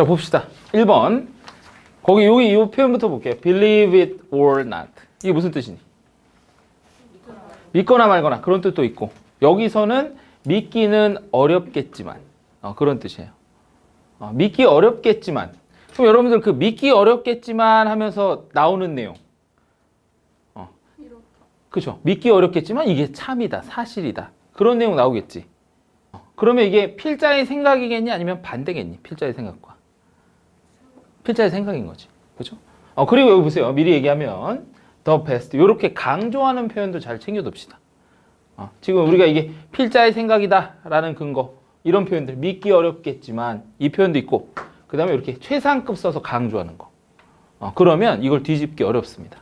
자, 봅시다. 1번. 거기 여기 이 표현부터 볼게요. Believe it or not. 이게 무슨 뜻이니? 믿거나 말거나 그런 뜻도 있고, 여기서는 믿기는 어렵겠지만, 그런 뜻이에요. 믿기 어렵겠지만. 그럼 여러분들 그 믿기 어렵겠지만 하면서 나오는 내용. 그죠? 믿기 어렵겠지만 이게 참이다, 사실이다. 그런 내용 나오겠지. 그러면 이게 필자의 생각이겠니? 아니면 반대겠니? 필자의 생각과. 필자의 생각인 거지. 그죠? 그리고 여기 보세요. 미리 얘기하면 the best. 이렇게 강조하는 표현도 잘 챙겨둡시다. 지금 우리가 이게 필자의 생각이다 라는 근거, 이런 표현들, 믿기 어렵겠지만 이 표현도 있고, 그 다음에 이렇게 최상급 써서 강조하는 거. 그러면 이걸 뒤집기 어렵습니다.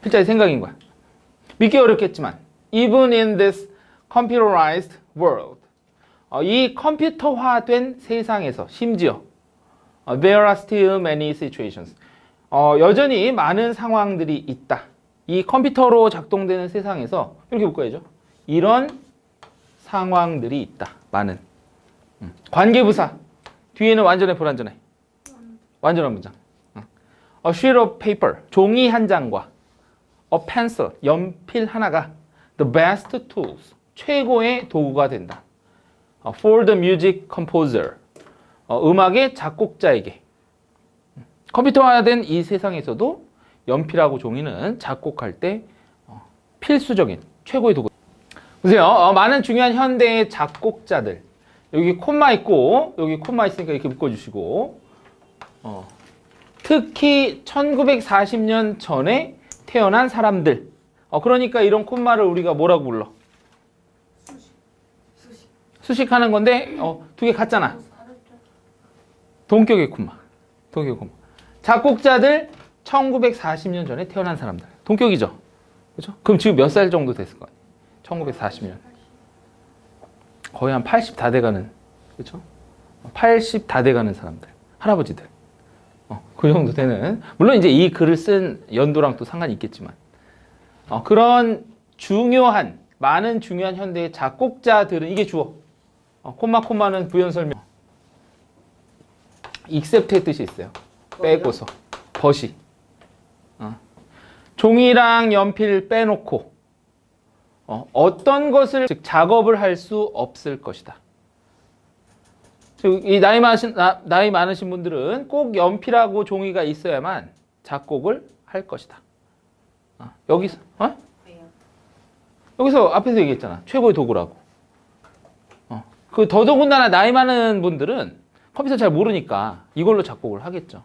필자의 생각인 거야. 믿기 어렵겠지만 even in this computerized world, 이 컴퓨터화된 세상에서 심지어 there are still many situations, 여전히 많은 상황들이 있다. 이 컴퓨터로 작동되는 세상에서 이렇게 묶어야죠. 이런 상황들이 있다. 많은. 관계부사. 뒤에는 완전해, 불완전해? 완전한 문장. A sheet of paper. 종이 한 장과 a pencil. 연필 하나가 the best tools. 최고의 도구가 된다. For the music composer. 음악의 작곡자에게. 컴퓨터화된 이 세상에서도 연필하고 종이는 작곡할 때 필수적인 최고의 도구. 보세요. 많은 중요한 현대의 작곡자들. 여기 콤마 있고 여기 콤마 있으니까 이렇게 묶어주시고, 특히 1940년 전에 태어난 사람들. 그러니까 이런 콤마를 우리가 뭐라고 불러? 수식하는 건데 두 개 같잖아. 동격의 콤마. 동격의 콤마. 작곡자들 1940년 전에 태어난 사람들. 동격이죠. 그렇죠? 그럼 지금 몇 살 정도 됐을 거야? 1940년. 거의 한 80 다 돼가는, 그렇죠? 80 다 돼가는 사람들. 할아버지들. 그 정도 되는. 물론 이제 이 글을 쓴 연도랑 또 상관이 있겠지만. 그런 중요한, 많은 중요한 현대의 작곡자들은 이게 주어. 콤마는 부연 설명. except의 뜻이 있어요. 빼고서. 벗이. 종이랑 연필 빼놓고 어떤 것을, 즉 작업을 할 수 없을 것이다. 즉 이 나이 많으신 분들은 꼭 연필하고 종이가 있어야만 작곡을 할 것이다. 여기서 여기서 앞에서 얘기했잖아. 최고의 도구라고. 그 더더군다나 나이 많은 분들은 컴퓨터 잘 모르니까 이걸로 작곡을 하겠죠.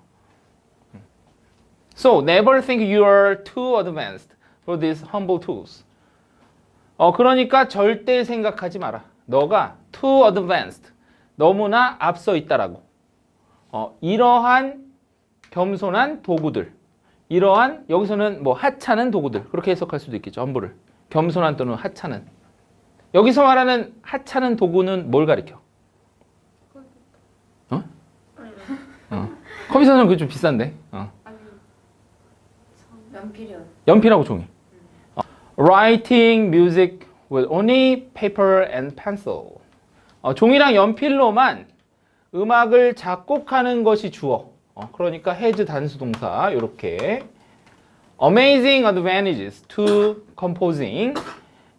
So never think you are too advanced for these humble tools. 그러니까 절대 생각하지 마라. 너가 too advanced, 너무나 앞서 있다라고. 이러한 겸손한 도구들, 이러한, 여기서는 뭐 하찮은 도구들, 그렇게 해석할 수도 있겠죠. humble. 겸손한 또는 하찮은. 여기서 말하는 하찮은 도구는 뭘 가리켜? 컴퓨터는 그게 좀 비싼데. 연필이요. 연필하고 종이. Writing music with only paper and pencil. 종이랑 연필로만 음악을 작곡하는 것이 주어. 그러니까 has 단수 동사 이렇게. Amazing advantages to composing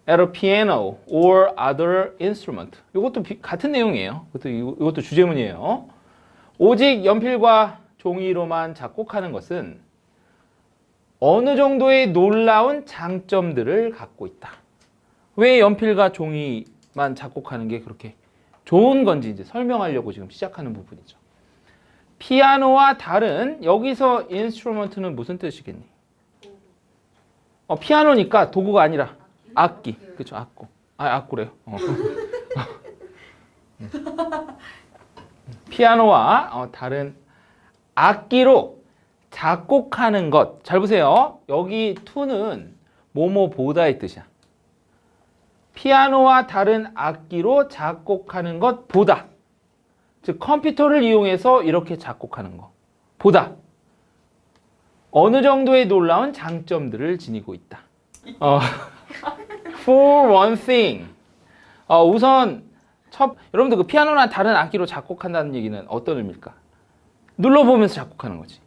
at a piano or other instrument. 이것도 같은 내용이에요. 이것도 주제문이에요. 오직 연필과 종이로만 작곡하는 것은 어느 정도의 놀라운 장점들을 갖고 있다. 왜 연필과 종이만 작곡하는 게 그렇게 좋은 건지 이제 설명하려고 지금 시작하는 부분이죠. 피아노와 다른, 여기서 인스트루먼트는 무슨 뜻이겠니? 피아노니까 도구가 아니라 악기. 그렇죠, 악구. 악구래요. 피아노와 다른 악기로 작곡하는 것. 잘 보세요. 여기 to는 뭐뭐보다의 뜻이야. 피아노와 다른 악기로 작곡하는 것 보다. 즉 컴퓨터를 이용해서 이렇게 작곡하는 것 보다 어느 정도의 놀라운 장점들을 지니고 있다. For one thing. 우선 여러분들 그 피아노나 다른 악기로 작곡한다는 얘기는 어떤 의미일까? 눌러보면서 작곡하는 거지.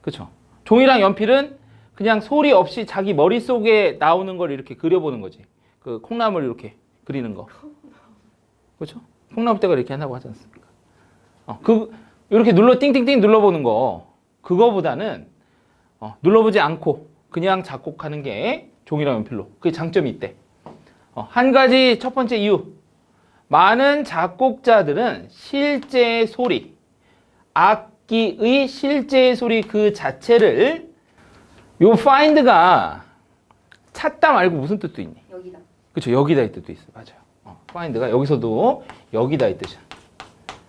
그렇죠? 종이랑 연필은 그냥 소리 없이 자기 머릿속에 나오는 걸 이렇게 그려보는 거지. 그 콩나물 이렇게 그리는 거. 그렇죠? 콩나물대가 이렇게 한다고 하지 않습니까? 이렇게 띵띵띵 눌러보는 거. 그거보다는 눌러보지 않고 그냥 작곡하는 게 종이랑 연필로. 그게 장점이 있대. 한 가지 첫 번째 이유. 많은 작곡자들은 실제 소리, 악기의 실제 소리 그 자체를 요 find가 찾다 말고 무슨 뜻도 있니? 여기다. 그렇죠. 여기다 이 뜻도 있어. 맞아요. find가 여기서도 여기다 이 뜻이야.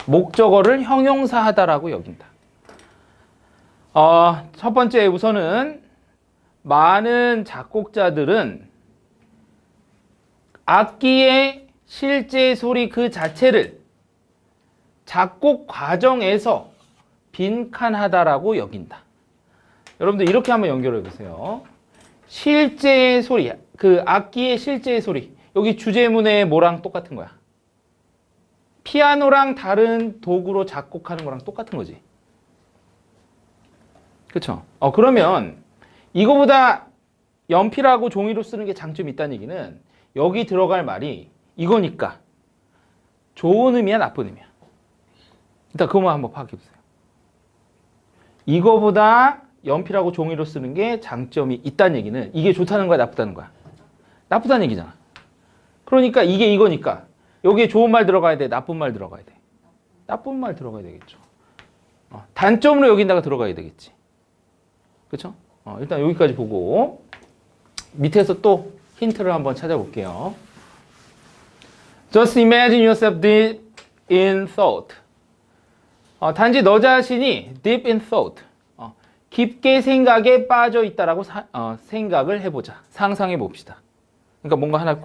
목적어를 형용사하다라고 여긴다. 첫 번째 우선은 많은 작곡자들은 악기의 실제 소리 그 자체를 작곡 과정에서 빈칸하다라고 여긴다. 여러분들 이렇게 한번 연결해 보세요. 실제의 소리, 그 악기의 실제의 소리. 여기 주제문에 뭐랑 똑같은 거야? 피아노랑 다른 도구로 작곡하는 거랑 똑같은 거지. 그쵸? 그러면 이거보다 연필하고 종이로 쓰는 게 장점이 있다는 얘기는 여기 들어갈 말이 이거니까 좋은 의미야, 나쁜 의미야? 일단 그것만 한번 파악해 보세요. 이거보다 연필하고 종이로 쓰는 게 장점이 있다는 얘기는 이게 좋다는 거야, 나쁘다는 거야? 나쁘다는 얘기잖아. 그러니까 이게 이거니까 여기에 좋은 말 들어가야 돼, 나쁜 말 들어가야 돼? 나쁜 말 들어가야 되겠죠. 단점으로 여긴다가 들어가야 되겠지. 그쵸? 일단 여기까지 보고 밑에서 또 힌트를 한번 찾아볼게요. Just imagine yourself deep in thought. 단지 너 자신이 deep in thought. 깊게 생각에 빠져 있다라고 생각을 해보자. 상상해 봅시다. 그러니까 뭔가 하나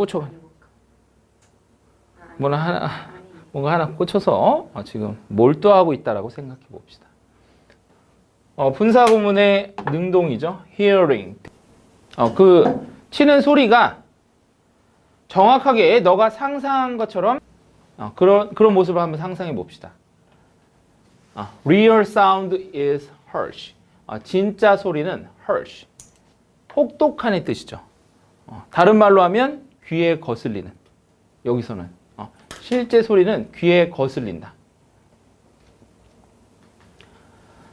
뭔가 하나 꽂혀서 지금 몰두하고 있다라고 생각해 봅시다. 분사 구문의 능동이죠. hearing. 그 치는 소리가 정확하게 너가 상상한 것처럼 그런 모습을 한번 상상해 봅시다. Real sound is harsh. 진짜 소리는 harsh. 혹독한의 뜻이죠. 다른 말로 하면 귀에 거슬리는. 여기서는 실제 소리는 귀에 거슬린다.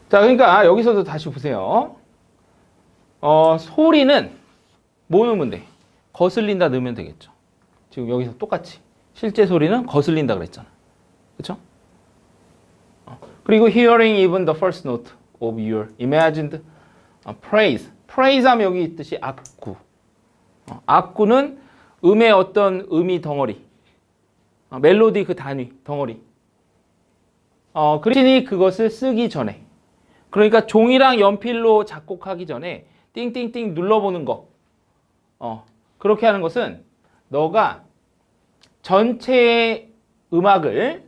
자, 그러니까 여기서도 다시 보세요. 소리는 뭐 넣으면 돼? 거슬린다 넣으면 되겠죠. 지금 여기서 똑같이 실제 소리는 거슬린다 그랬잖아. 그렇죠? 그리고 hearing even the first note of your imagined praise. praise 하면 여기 있듯이 악구. 악구는 음의 어떤 의미 덩어리. 멜로디 그 단위 덩어리. 그리니 그것을 쓰기 전에. 그러니까 종이랑 연필로 작곡하기 전에 띵띵띵 눌러보는 거. 그렇게 하는 것은 너가 전체의 음악을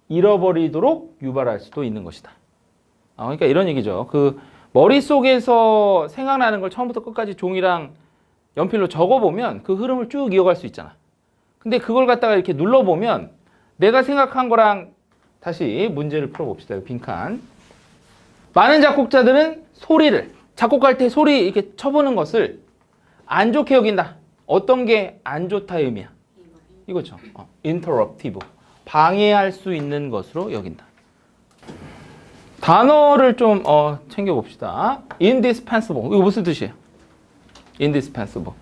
잃어버리도록 유발할 수도 있는 것이다. 그러니까 이런 얘기죠. 그 머릿속에서 생각나는 걸 처음부터 끝까지 종이랑 연필로 적어보면 그 흐름을 쭉 이어갈 수 있잖아. 근데 그걸 갖다가 이렇게 눌러보면 내가 생각한 거랑 다시 문제를 풀어봅시다. 빈칸. 많은 작곡자들은 소리를 작곡할 때 소리 이렇게 쳐보는 것을 안 좋게 여긴다. 어떤 게 안 좋다의 의미야? 이거죠. interruptive. 방해할 수 있는 것으로 여긴다. 단어를 좀 챙겨봅시다. indispensable. 이거 무슨 뜻이에요? indispensable.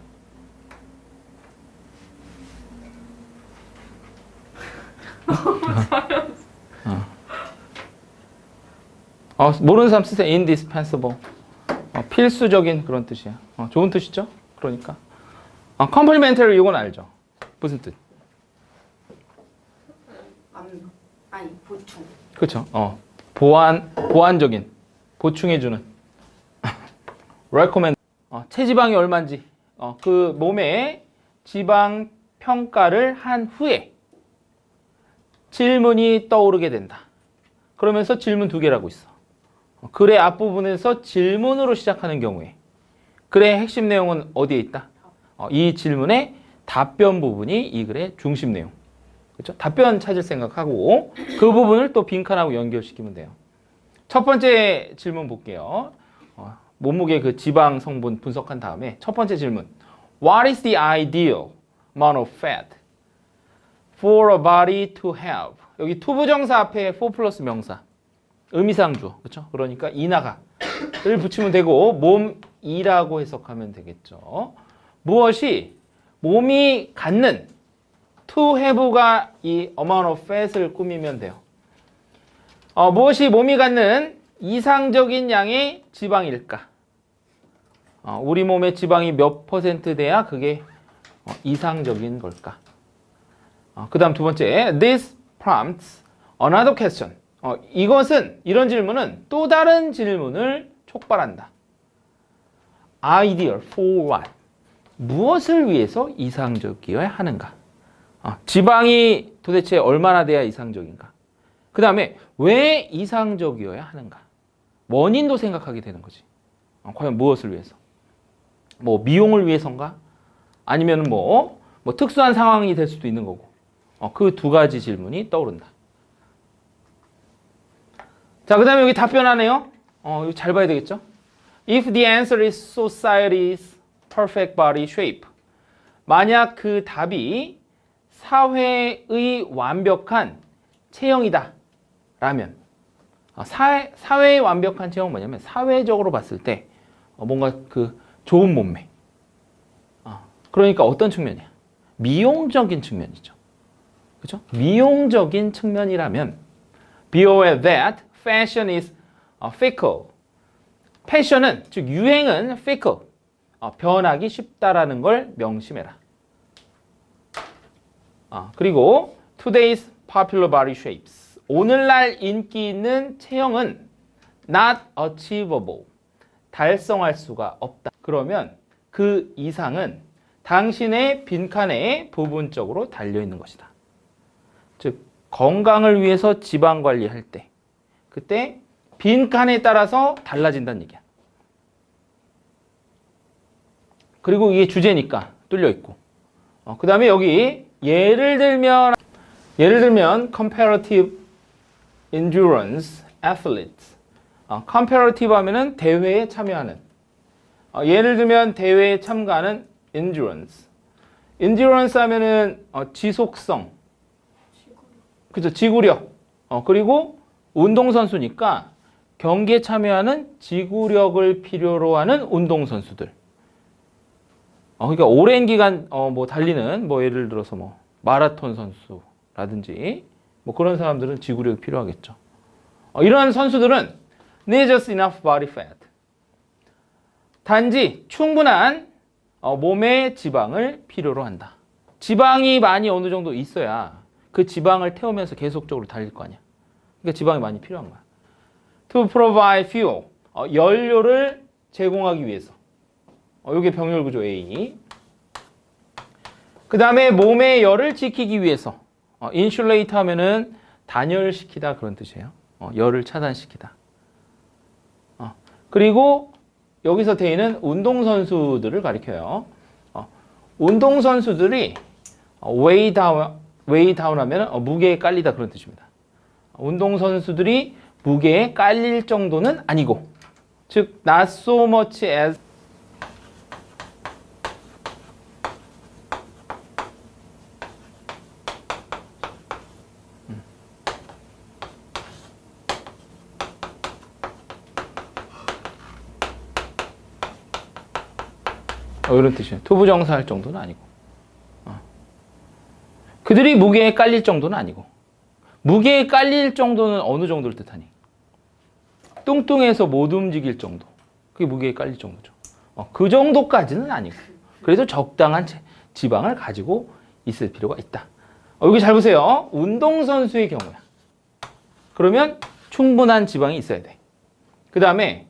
모르는 사람 쓰세요. indispensable. 필수적인 그런 뜻이야. 좋은 뜻이죠? 그러니까. complementary 이건 알죠? 무슨 뜻? 보충. 그렇죠. 보완적인, 보충해주는. recommend. 체지방이 얼마인지 그 몸의 지방 평가를 한 후에 질문이 떠오르게 된다. 그러면서 질문 두 개라고 있어. 글의 앞부분에서 질문으로 시작하는 경우에 글의 핵심 내용은 어디에 있다? 이 질문의 답변 부분이 이 글의 중심 내용. 그렇죠? 답변 찾을 생각하고 그 부분을 또 빈칸하고 연결시키면 돼요. 첫 번째 질문 볼게요. 몸무게 그 지방 성분 분석한 다음에 첫 번째 질문. What is the ideal amount of fat for a body to have? 여기 투부정사 앞에 for 플러스 명사. 의미상주어. 그렇죠? 그러니까 이나가를 붙이면 되고 몸이라고 해석하면 되겠죠. 무엇이 몸이 갖는 to have가 이 amount of fat을 꾸미면 돼요. 무엇이 몸이 갖는 이상적인 양의 지방일까? 우리 몸의 지방이 몇 퍼센트 돼야 그게 이상적인 걸까? 그 다음 두 번째, this prompts another question. 이런 질문은 또 다른 질문을 촉발한다. Ideal for what? 무엇을 위해서 이상적이어야 하는가? 지방이 도대체 얼마나 돼야 이상적인가? 그 다음에 왜 이상적이어야 하는가? 원인도 생각하게 되는 거지. 과연 무엇을 위해서? 뭐 미용을 위해서인가? 아니면 뭐 특수한 상황이 될 수도 있는 거고. 그 두 가지 질문이 떠오른다. 자, 그 다음에 여기 답변하네요. 이거 잘 봐야 되겠죠? If the answer is society's perfect body shape. 만약 그 답이 사회의 완벽한 체형이다. 라면. 사회의 완벽한 체형은 뭐냐면 사회적으로 봤을 때 뭔가 그 좋은 몸매. 그러니까 어떤 측면이야? 미용적인 측면이죠. 그렇죠? 미용적인 측면이라면 be aware that fashion is fickle. 패션은 즉 유행은 fickle. 변하기 쉽다라는 걸 명심해라. 그리고 today's popular body shapes. 오늘날 인기 있는 체형은 not achievable. 달성할 수가 없다. 그러면 그 이상은 당신의 빈칸에 부분적으로 달려있는 것이다. 즉 건강을 위해서 지방 관리할 때 그때 빈칸에 따라서 달라진다는 얘기야. 그리고 이게 주제니까 뚫려있고 그 다음에 여기 예를 들면 comparative endurance athletes. comparative 하면은 대회에 참여하는. 예를 들면 대회에 참가하는 endurance. endurance 하면은 지속성. 그죠? 지구력. 그리고 운동선수니까 경기에 참여하는 지구력을 필요로 하는 운동선수들. 그러니까 오랜 기간 달리는 예를 들어서 마라톤 선수라든지 그런 사람들은 지구력이 필요하겠죠. 이러한 선수들은 need just enough body fat. 단지 충분한 몸의 지방을 필요로 한다. 지방이 많이 어느 정도 있어야 그 지방을 태우면서 계속적으로 달릴 거 아니야. 그러니까 지방이 많이 필요한 거야. To provide fuel. 연료를 제공하기 위해서. 이게 병렬 구조 A. 그 다음에 몸의 열을 지키기 위해서. insulate 하면은 단열시키다 그런 뜻이에요. 열을 차단시키다. 그리고 여기서 D는 운동선수들을 가리켜요. 운동선수들이 weigh down 하면 무게에 깔리다 그런 뜻입니다. 운동선수들이 무게에 깔릴 정도는 아니고 즉 not so much as 이런 뜻이에요. 투부정사 할 정도는 아니고 그들이 무게에 깔릴 정도는 아니고 무게에 깔릴 정도는 어느 정도를 뜻하니? 뚱뚱해서 못 움직일 정도. 그게 무게에 깔릴 정도죠. 그 정도까지는 아니고 그래도 적당한 지방을 가지고 있을 필요가 있다. 여기 잘 보세요. 운동선수의 경우야. 그러면 충분한 지방이 있어야 돼. 그 다음에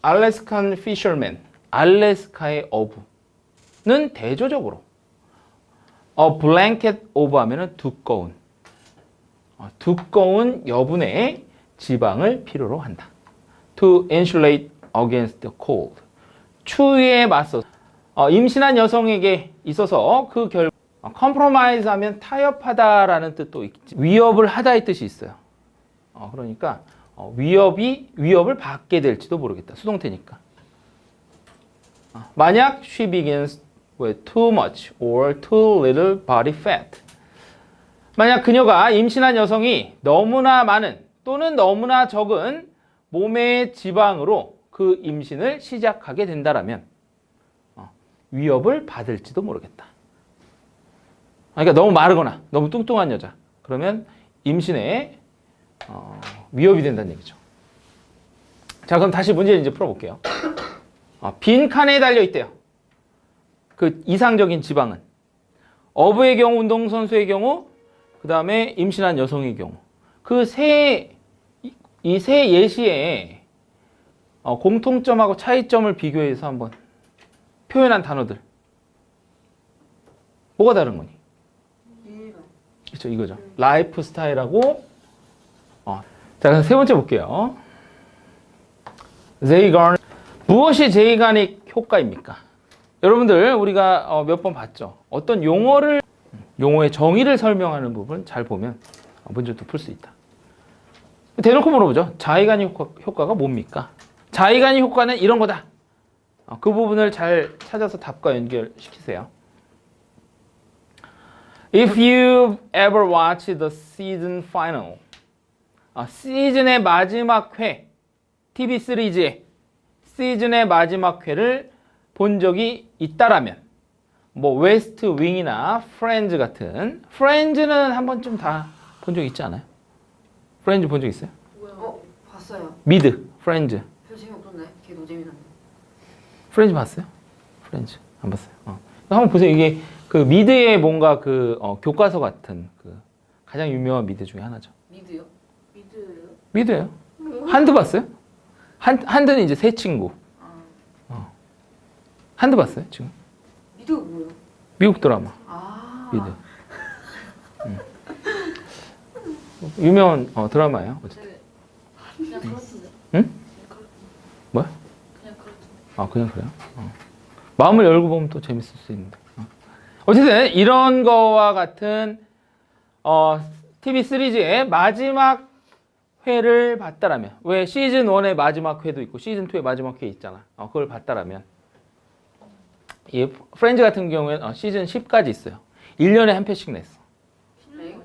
Alaskan fisherman, 알래스카의 어부는 대조적으로 a blanket of 하면은 두꺼운 여분의 지방을 필요로 한다. To insulate against the cold. 추위에 맞서 임신한 여성에게 있어서 그 compromise 하면 타협하다라는 뜻도 있지. 위협을 하다의 뜻이 있어요. 그러니까 위협을 받게 될지도 모르겠다. 수동태니까. 만약 she begins with too much or too little body fat. 만약 그녀가 임신한 여성이 너무나 많은 또는 너무나 적은 몸의 지방으로 그 임신을 시작하게 된다라면 위협을 받을지도 모르겠다. 그러니까 너무 마르거나 너무 뚱뚱한 여자. 그러면 임신에 위협이 된다는 얘기죠. 자, 그럼 다시 문제를 이제 풀어볼게요. 빈 칸에 달려 있대요. 그 이상적인 지방은 어부의 경우, 운동선수의 경우, 그 다음에 임신한 여성의 경우. 이 세 예시의 공통점하고 차이점을 비교해서 한번 표현한 단어들. 뭐가 다른 거니? 그렇죠, 이거죠. 라이프 스타일하고. 자, 그럼 세 번째 볼게요. 제이가닉. 무엇이 제이가닉 효과입니까? 여러분들 우리가 몇 번 봤죠. 어떤 용어의 정의를 설명하는 부분 잘 보면 문제도 풀 수 있다. 대놓고 물어보죠. 자이가닉 효과가 뭡니까? 자이가닉 효과는 이런 거다. 그 부분을 잘 찾아서 답과 연결시키세요. If you've ever watched the season final, 시즌의 마지막 회, TV 시리즈의 시즌의 마지막 회를 본 적이 있다라면, 뭐 웨스트 윙이나 프렌즈 같은, 프렌즈는 한 번쯤 다 본 적 있지 않아요? 프렌즈 본 적 있어요? 봤어요. 미드, 프렌즈. 별 재미없던데? 걔 너무 재미났네. 프렌즈 봤어요? 프렌즈 안 봤어요. 한번 보세요. 이게 그 미드의 뭔가 그 교과서 같은 그 가장 유명한 미드 중에 하나죠. 미드요? 미드예요. 한드 봤어요? 한드는 이제 새 친구. 한드 봤어요 지금? 미드가 뭐예요? 미국 드라마. 미드. 유명한 드라마예요. 어쨌든. 그냥 그렇던데. 응? 뭐야? 그냥 그렇던데. 그냥 그래요? 마음을 열고 보면 또 재밌을 수 있는데. 어쨌든 이런 거와 같은 TV 시리즈의 마지막 회를 봤다라면, 왜 시즌 1의 마지막 회도 있고 시즌 2의 마지막 회 있잖아. 그걸 봤다라면, 이 프렌즈 같은 경우에는 시즌 10까지 있어요. 1년에 한 편씩 냈어.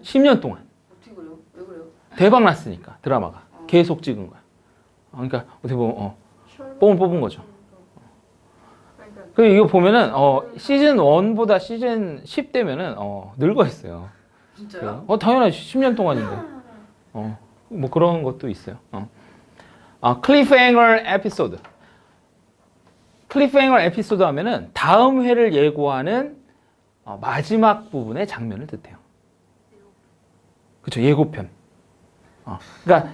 10년 동안. 어떻게 그래요? 왜 그래요? 대박 났으니까 드라마가 계속 찍은 거야. 그러니까 어떻게 보면 뽕을 뽑은 거죠. 그리고 이거 보면은 시즌 1보다 시즌 10 되면은 늙어 있어요. 진짜요? 당연하지. 10년 동안인데. 뭐 그런 것도 있어요. 클리프해nger 에피소드. 클리프해nger 에피소드 하면은 다음 회를 예고하는 마지막 부분의 장면을 뜻해요. 그렇죠. 예고편. 그러니까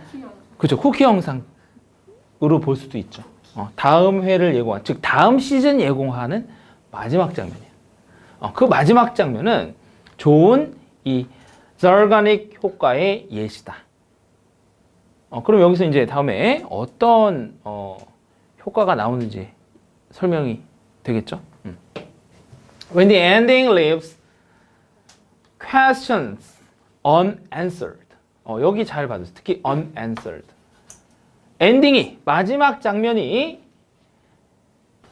그렇죠. 쿠키 영상으로 볼 수도 있죠. 다음 회를 예고한, 즉 다음 시즌 예고하는 마지막 장면이에요. 그 마지막 장면은 좋은 이 Zeigarnik 효과의 예시다. 그럼 여기서 이제 다음에 어떤 효과가 나오는지 설명이 되겠죠? When the ending leaves questions unanswered. 여기 잘 봐주세요. 특히 unanswered. 엔딩이, 마지막 장면이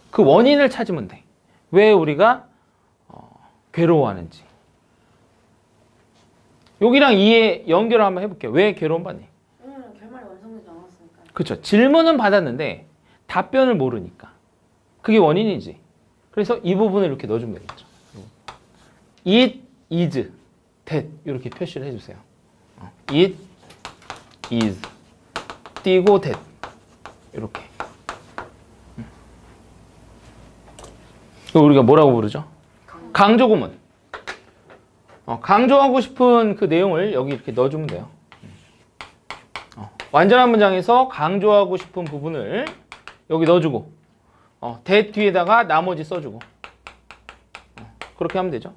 그 원인을 찾으면 돼. 왜 우리가 괴로워하는지. 여기랑 이해 연결을 한번 해볼게요. 왜 괴로움 받니? 결말이 완성되지 않았으니까. 그렇죠. 질문은 받았는데 답변을 모르니까. 그게 원인이지. 그래서 이 부분을 이렇게 넣어주면 되겠죠. It is that 이렇게 표시를 해주세요. It is 띄고 that 이렇게. 우리가 뭐라고 부르죠? 강조 구문. 강조하고 싶은 그 내용을 여기 이렇게 넣어주면 돼요. 완전한 문장에서 강조하고 싶은 부분을 여기 넣어주고, that 뒤에다가 나머지 써주고, 그렇게 하면 되죠.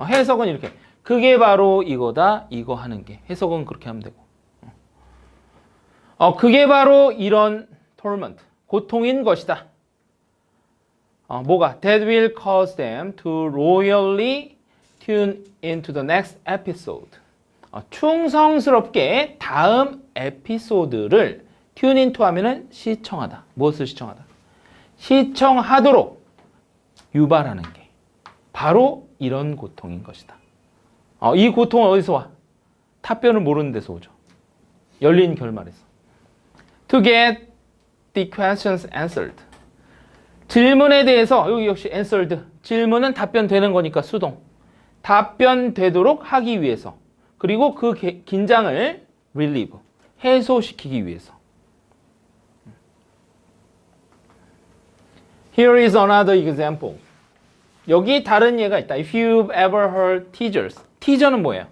해석은 이렇게. 그게 바로 이거다, 이거 하는 게. 해석은 그렇게 하면 되고. 그게 바로 이런 torment, 고통인 것이다. 뭐가? That will cause them to loyally tune into the next episode. 충성스럽게 다음 에피소드를 tune into 하면은 시청하다. 무엇을 시청하다? 시청하도록 유발하는 게 바로 이런 고통인 것이다. 이 고통은 어디서 와? 답변을 모르는 데서 오죠. 열린 결말에서. To get the questions answered. 질문에 대해서 여기 역시 answered. 질문은 답변되는 거니까 수동. 답변되도록 하기 위해서. 그리고 그 긴장을 relieve. 해소시키기 위해서. Here is another example. 여기 다른 예가 있다. If you've ever heard teasers. 티저는 뭐예요?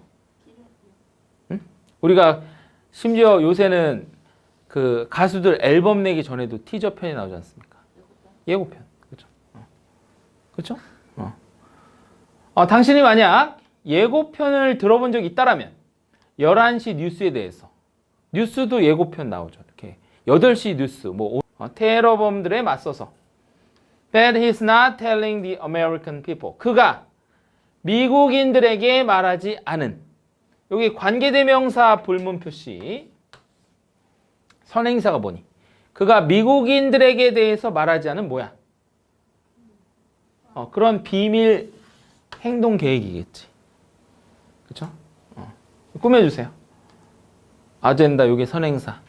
응? 우리가 심지어 요새는 그 가수들 앨범 내기 전에도 티저 편이 나오지 않습니까? 예고편. 그렇죠? 그렇죠? 당신이 만약 예고편을 들어본 적이 있다라면 11시 뉴스에 대해서 뉴스도 예고편 나오죠. 이렇게 8시 뉴스 뭐 테러범들에 맞서서 But he's not telling the American people. 그가 미국인들에게 말하지 않은 여기 관계대명사 불문 표시 선행사가 뭐니? 그가 미국인들에게 대해서 말하지 않은 뭐야? 그런 비밀 행동 계획이겠지. 그렇죠? 꾸며주세요. 아젠다 요게 선행사.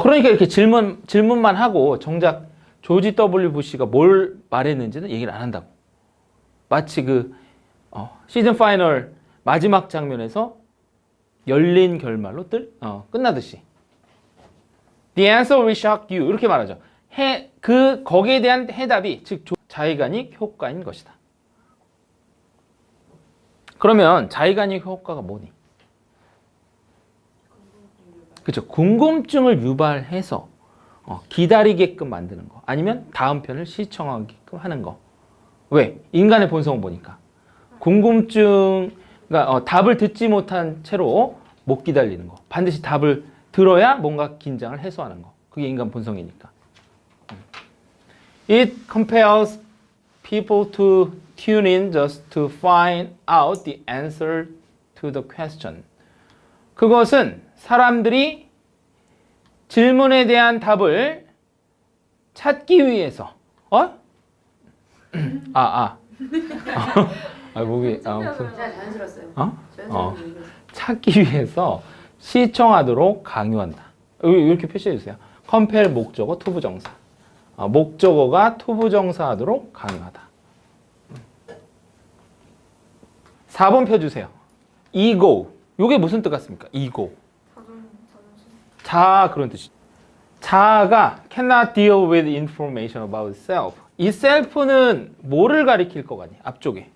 그러니까 이렇게 질문만 하고 정작 조지 W. 부시가 뭘 말했는지는 얘기를 안 한다고. 마치 그 시즌 파이널 마지막 장면에서 열린 결말로 끝나듯이. The answer will shock you. 이렇게 말하죠. 거기에 대한 해답이 즉 자의간익 효과인 것이다. 그러면 자의간익 효과가 뭐니? 그렇죠. 궁금증을 유발해서 기다리게끔 만드는 거. 아니면 다음 편을 시청하게끔 하는 거. 왜? 인간의 본성을 보니까. 궁금증, 그러니까 답을 듣지 못한 채로 못 기다리는 거. 반드시 답을 들어야 뭔가 긴장을 해소하는 거. 그게 인간 본성이니까. It compels people to tune in just to find out the answer to the question. 그것은 사람들이 질문에 대한 답을 찾기 위해서 목이 제가 자연스러웠어요. 찾기 위해서 시청하도록 강요한다. 이렇게 표시해 주세요. compel 목적어 투부정사. 목적어가 투부정사하도록 강요하다. 4번 펴주세요. ego. 이게 무슨 뜻 같습니까? ego. 자아 그런 뜻이죠. 자아가 cannot deal with information about itself. 이 self는 뭐를 가리킬 거 같니? 앞쪽에.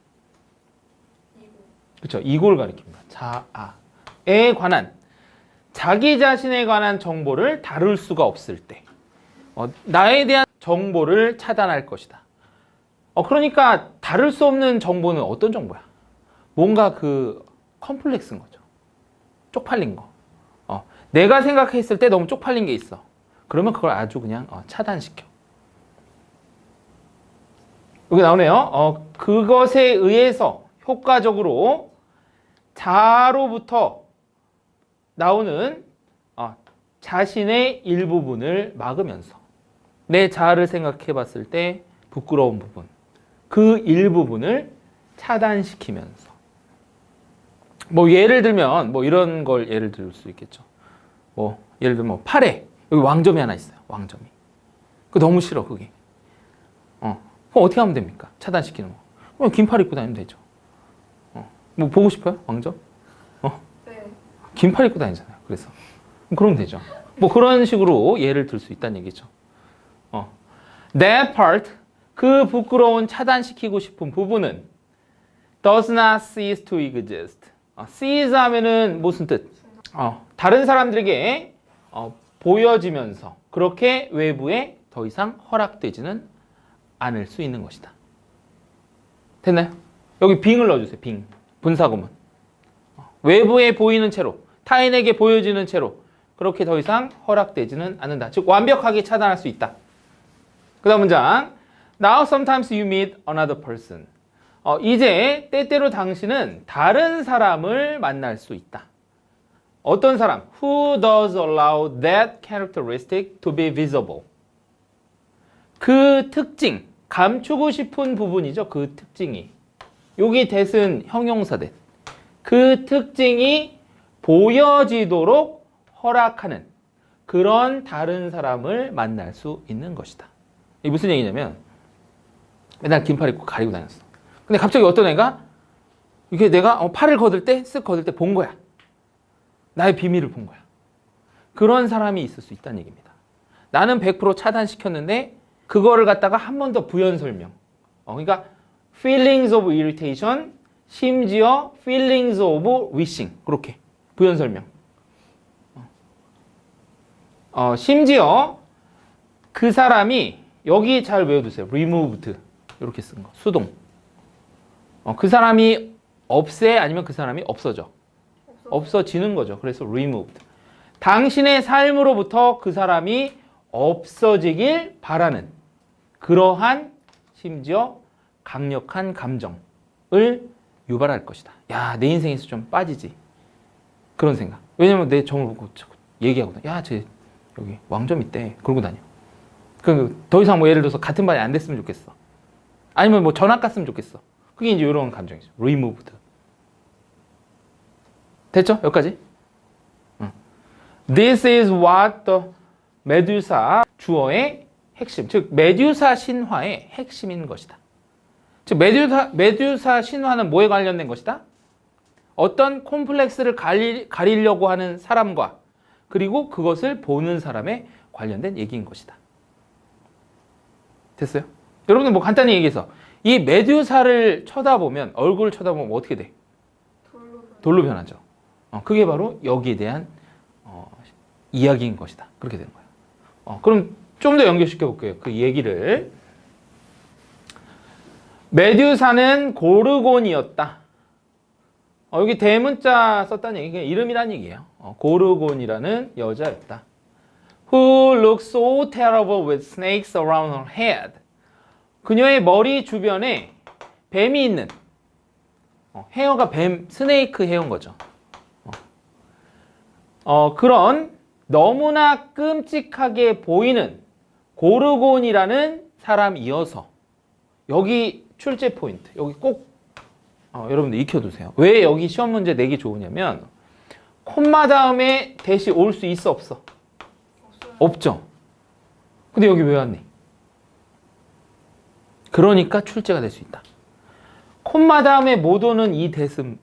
그렇죠. ego를 가리킵니다. 자아에 관한 자기 자신에 관한 정보를 다룰 수가 없을 때 나에 대한 정보를 차단할 것이다. 그러니까 다룰 수 없는 정보는 어떤 정보야? 뭔가 그 컴플렉스인 거죠. 쪽팔린 거. 내가 생각했을 때 너무 쪽팔린 게 있어. 그러면 그걸 아주 그냥 차단시켜. 여기 나오네요. 그것에 의해서 효과적으로 자아로부터 나오는 자신의 일부분을 막으면서 내 자아를 생각해 봤을 때 부끄러운 부분, 그 일부분을 차단시키면서 뭐 예를 들면 뭐 이런 걸 예를 들 수 있겠죠. 뭐 예를 들면 팔에 여기 왕점이 하나 있어요. 왕점이. 그거 너무 싫어 그게. 그럼 어떻게 하면 됩니까? 차단시키는 거. 그냥 긴팔 입고 다니면 되죠. 뭐 보고 싶어요? 왕점? 네. 긴팔 입고 다니잖아요. 그래서 그러면 되죠. 뭐 그런 식으로 예를 들 수 있다는 얘기죠. That part, 그 부끄러운 차단시키고 싶은 부분은 does not cease to exist. cease 하면은 무슨 뜻? 다른 사람들에게 보여지면서 그렇게 외부에 더 이상 허락되지는 않을 수 있는 것이다. 됐나요? 여기 빙을 넣어주세요. 빙. 분사구문. 외부에 보이는 채로, 타인에게 보여지는 채로 그렇게 더 이상 허락되지는 않는다. 즉 완벽하게 차단할 수 있다. 그 다음 문장. Now sometimes you meet another person. 이제 때때로 당신은 다른 사람을 만날 수 있다. 어떤 사람? Who does allow that characteristic to be visible? 그 특징, 감추고 싶은 부분이죠. 그 특징이. 여기 that은 형용사 that. 그 특징이 보여지도록 허락하는 그런 다른 사람을 만날 수 있는 것이다. 이게 무슨 얘기냐면 맨날 긴팔 입고 가리고 다녔어. 근데 갑자기 어떤 애가 이게 내가 팔을 거들 때, 쓱 거들 때 본 거야. 나의 비밀을 본 거야. 그런 사람이 있을 수 있다는 얘기입니다. 나는 100% 차단시켰는데 그거를 갖다가 한 번 더 부연 설명. 그러니까 feelings of irritation, 심지어 feelings of wishing. 그렇게 부연 설명. 심지어 그 사람이 여기 잘 외워두세요. removed. 이렇게 쓴 거. 수동. 그 사람이 없애 아니면 그 사람이 없어져. 없어지는 거죠. 그래서 removed. 당신의 삶으로부터 그 사람이 없어지길 바라는 그러한 심지어 강력한 감정을 유발할 것이다. 야, 내 인생에서 좀 빠지지. 그런 생각. 왜냐면 내 정을 보고 얘기하거든. 야, 쟤 여기 왕점 있대. 그러고 다녀. 더 이상 뭐 예를 들어서 같은 반이 안 됐으면 좋겠어. 아니면 뭐 전학 갔으면 좋겠어. 그게 이제 이런 감정이죠. removed. 됐죠? 여기까지? This is what the 메두사 주어의 핵심, 즉 메두사 신화의 핵심인 것이다. 즉 메두사 신화는 뭐에 관련된 것이다? 어떤 콤플렉스를 가리려고 하는 사람과 그리고 그것을 보는 사람에 관련된 얘기인 것이다. 됐어요? 여러분들 뭐 간단히 얘기해서 이 메두사를 쳐다보면 얼굴을 쳐다보면 어떻게 돼? 돌로 변하죠. 그게 바로 여기에 대한 이야기인 것이다. 그렇게 되는 거예요. 그럼 좀 더 연결시켜 볼게요. 그 얘기를. 메두사는 고르곤이었다. 여기 대문자 썼다는 얘기, 그냥 이름이란 얘기예요. 고르곤이라는 여자였다. Who looks so terrible with snakes around her head. 그녀의 머리 주변에 뱀이 있는, 헤어가 뱀, 스네이크 헤어인 거죠. 그런 너무나 끔찍하게 보이는 고르곤이라는 사람이어서 여기 출제 포인트, 여기 꼭 여러분들 익혀두세요. 왜 여기 시험 문제 내기 좋으냐면 콤마 다음에 대시 올 수 있어 없어? 없죠. 근데 여기 왜 왔니? 그러니까 출제가 될 수 있다. 콤마 다음에 못 오는 이 대은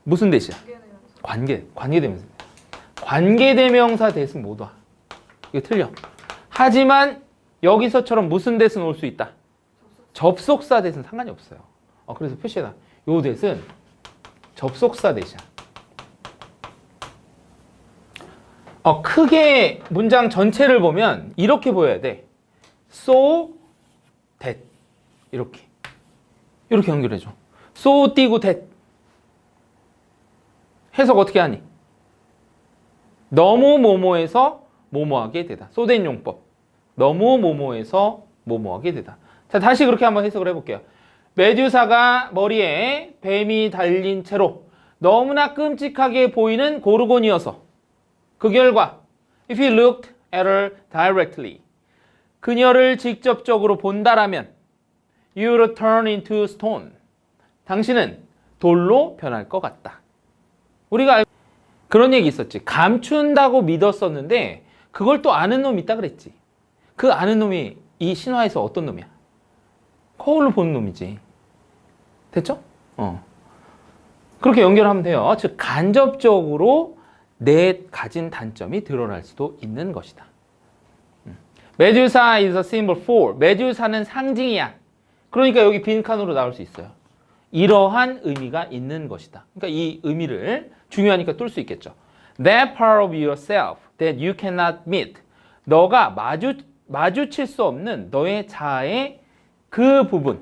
무슨 대시야? 관계대명사. 관계대명사 대은 못 와. 이거 틀려. 하지만 여기서처럼 무슨 대은 올 수 있다? 접속사 대은 상관이 없어요. 그래서 표시해놔. 요 대은 접속사 대시야. 크게 문장 전체를 보면 이렇게 보여야 돼. So that. 이렇게 연결해줘. so 띄고 that. 해석 어떻게 하니? 너무 뭐뭐해서 뭐뭐하게 되다. so that 용법. 너무 뭐뭐해서 뭐뭐하게 되다. 자, 다시 그렇게 한번 해석을 해볼게요. 메두사가 머리에 뱀이 달린 채로 너무나 끔찍하게 보이는 고르곤이어서 그 결과 if you looked at her directly 그녀를 직접적으로 본다라면 you would turn into stone 당신은 돌로 변할 것 같다. 우리가 그런 얘기 있었지. 감춘다고 믿었었는데 그걸 또 아는 놈이 있다 그랬지. 그 아는 놈이 이 신화에서 어떤 놈이야? 거울로 보는 놈이지. 됐죠? 그렇게 연결하면 돼요. 즉 간접적으로 내 가진 단점이 드러날 수도 있는 것이다. 메두사 is a symbol for. 메두사는 상징이야. 그러니까 여기 빈칸으로 나올 수 있어요. 이러한 의미가 있는 것이다. 그러니까 이 의미를 중요하니까 뚫을 수 있겠죠. That part of yourself that you cannot meet. 너가 마주칠 수 없는 너의 자아의 그 부분에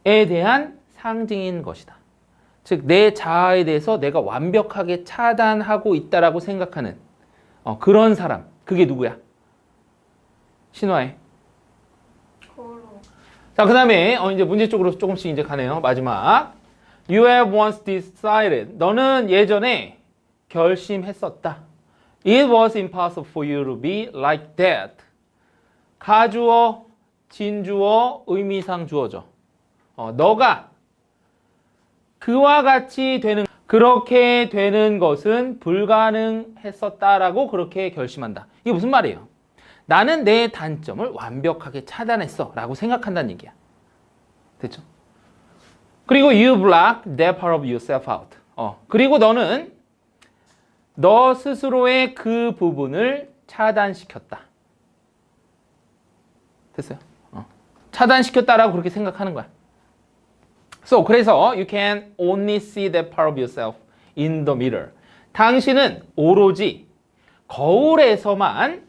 대한 상징인 것이다. 즉 내 자아에 대해서 내가 완벽하게 차단하고 있다라고 생각하는 그런 사람. 그게 누구야? 신화에 거울로. 자, 그 다음에 이제 문제 쪽으로 조금씩 이제 가네요. 마지막. You have once decided. 너는 예전에 결심했었다. It was impossible for you to be like that. 가주어, 진주어, 의미상 주어져. 너가 그와 같이 되는, 그렇게 되는 것은 불가능했었다라고 그렇게 결심한다. 이게 무슨 말이에요? 나는 내 단점을 완벽하게 차단했어 라고 생각한다는 얘기야. 됐죠? 그리고 you block that part of yourself out. 그리고 너는 너 스스로의 그 부분을 차단시켰다. 됐어요? 차단시켰다라고 그렇게 생각하는 거야. So, 그래서 you can only see that part of yourself in the mirror. 당신은 오로지 거울에서만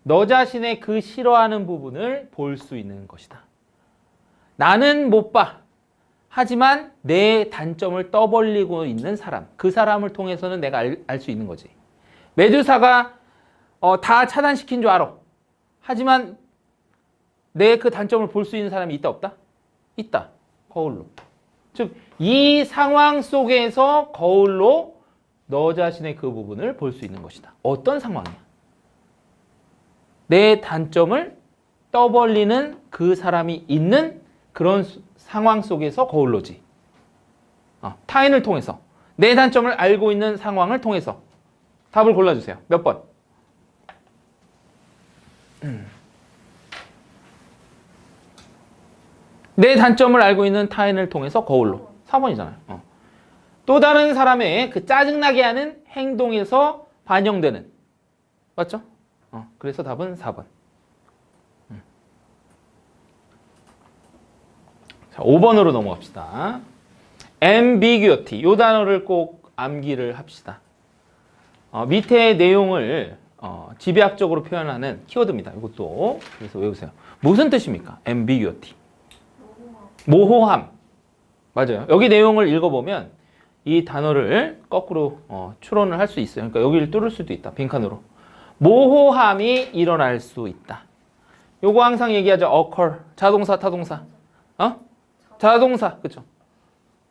너 자신의 그 싫어하는 부분을 볼 수 있는 것이다. 나는 못 봐. 하지만 내 단점을 떠벌리고 있는 사람, 그 사람을 통해서는 내가 알 수 있는 거지. 메두사가 다 차단시킨 줄 알아. 하지만 내 그 단점을 볼 수 있는 사람이 있다 없다? 있다. 거울로. 즉, 이 상황 속에서 거울로 너 자신의 그 부분을 볼 수 있는 것이다. 어떤 상황이야? 내 단점을 떠벌리는 그 사람이 있는 그런 상황 속에서 거울로지. 타인을 통해서. 내 단점을 알고 있는 상황을 통해서. 답을 골라주세요. 몇 번? 내 단점을 알고 있는 타인을 통해서 거울로. 4번이잖아요. 또 다른 사람의 그 짜증나게 하는 행동에서 반영되는. 맞죠? 그래서 답은 4번. 자, 5번으로 넘어갑시다. ambiguity. 이 단어를 꼭 암기를 합시다. 밑에 내용을 집약적으로 표현하는 키워드입니다. 이것도. 그래서 외우세요. 무슨 뜻입니까? ambiguity. 모호함. 맞아요. 여기 내용을 읽어보면 이 단어를 거꾸로 추론을 할 수 있어요. 그러니까 여기를 뚫을 수도 있다. 빈칸으로. 모호함이 일어날 수 있다. 요거 항상 얘기하죠. occur. 자동사, 타동사. 자동사. 그쵸?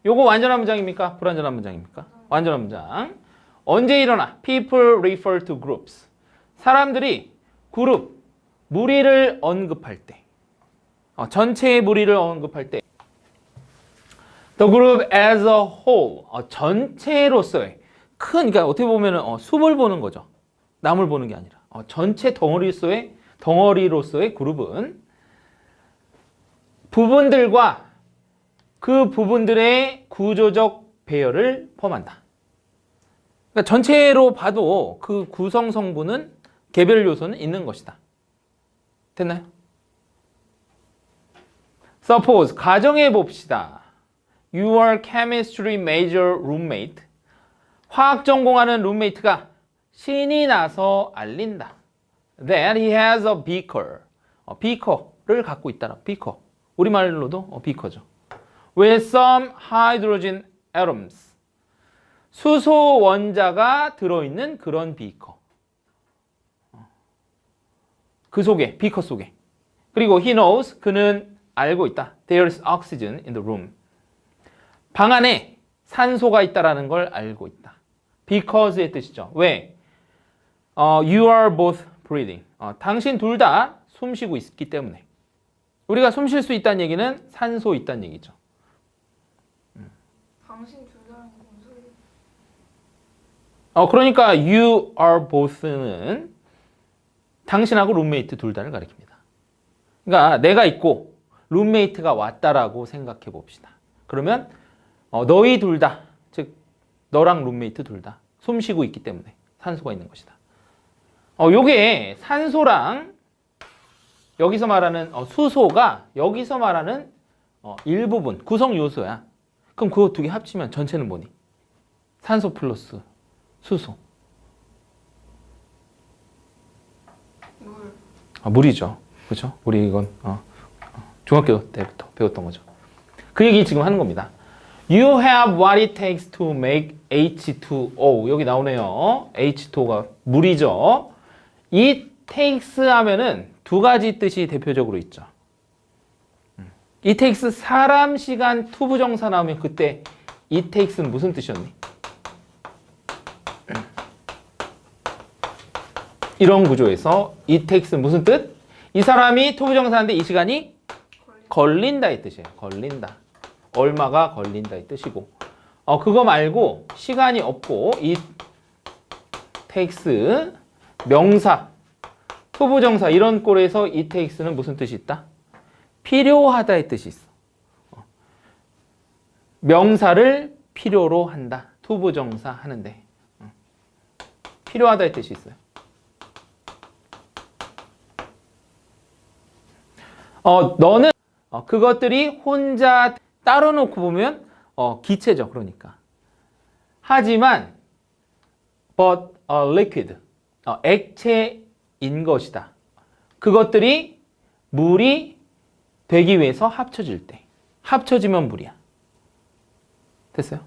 요거 완전한 문장입니까? 불완전한 문장입니까? 완전한 문장. 언제 일어나? People refer to groups. 사람들이 그룹, 무리를 언급할 때. 전체의 무리를 언급할 때. The group as a whole. 전체로서의 큰, 그러니까 어떻게 보면 숲을 보는 거죠. 남을 보는 게 아니라. 전체 덩어리로서의 그룹은 부분들과 그 부분들의 구조적 배열을 포함한다. 그러니까 전체로 봐도 그 구성 성분은 개별 요소는 있는 것이다. 됐나요? Suppose, 가정해 봅시다. Your chemistry major roommate. 화학 전공하는 룸메이트가 신이 나서 알린다. That he has a beaker. 비커를 갖고 있다라. 비커. 우리말로도 비커죠. With some hydrogen atoms. 수소 원자가 들어있는 그런 비커. 그 속에, 비커 속에. 그리고 he knows, 그는 알고 있다. There is oxygen in the room. 방 안에 산소가 있다라는 걸 알고 있다. Because의 뜻이죠. 왜? You are both breathing. 당신 둘 다 숨 쉬고 있기 때문에. 우리가 숨 쉴 수 있다는 얘기는 산소 있다는 얘기죠. 당신 둘 다는 무슨 소리? 그러니까 you are both는 당신하고 룸메이트 둘 다를 가리킵니다. 그러니까 내가 있고 룸메이트가 왔다라고 생각해 봅시다. 그러면 너희 둘 다, 즉 너랑 룸메이트 둘 다 숨 쉬고 있기 때문에 산소가 있는 것이다. 요게 산소랑 여기서 말하는 수소가 여기서 말하는 일부분, 구성 요소야. 그럼 그거 두 개 합치면 전체는 뭐니? 산소 플러스 수소. 물. 물이죠. 그렇죠? 우리 이건 중학교 때부터 배웠던 거죠. 그 얘기 지금 하는 겁니다. You have what it takes to make H2O. 여기 나오네요. H2O가 물이죠. It takes 하면은 두 가지 뜻이 대표적으로 있죠. it takes 사람 시간 투부정사 나오면 그때 it takes는 무슨 뜻이었니? 이런 구조에서 it takes는 무슨 뜻? 이 사람이 투부정사인데 이 시간이 걸린다 이 뜻이에요. 걸린다. 얼마가 걸린다 이 뜻이고 그거 말고 시간이 없고 it takes 명사, 투부정사 이런 꼴에서 it takes는 무슨 뜻이 있다? 필요하다의 뜻이 있어. 명사를 필요로 한다. 투부정사 하는데 필요하다의 뜻이 있어요. 너는 그것들이 혼자 따로 놓고 보면 기체죠. 그러니까. 하지만 but a liquid 액체인 것이다. 그것들이 물이 되기 위해서 합쳐질 때 합쳐지면 물이야. 됐어요?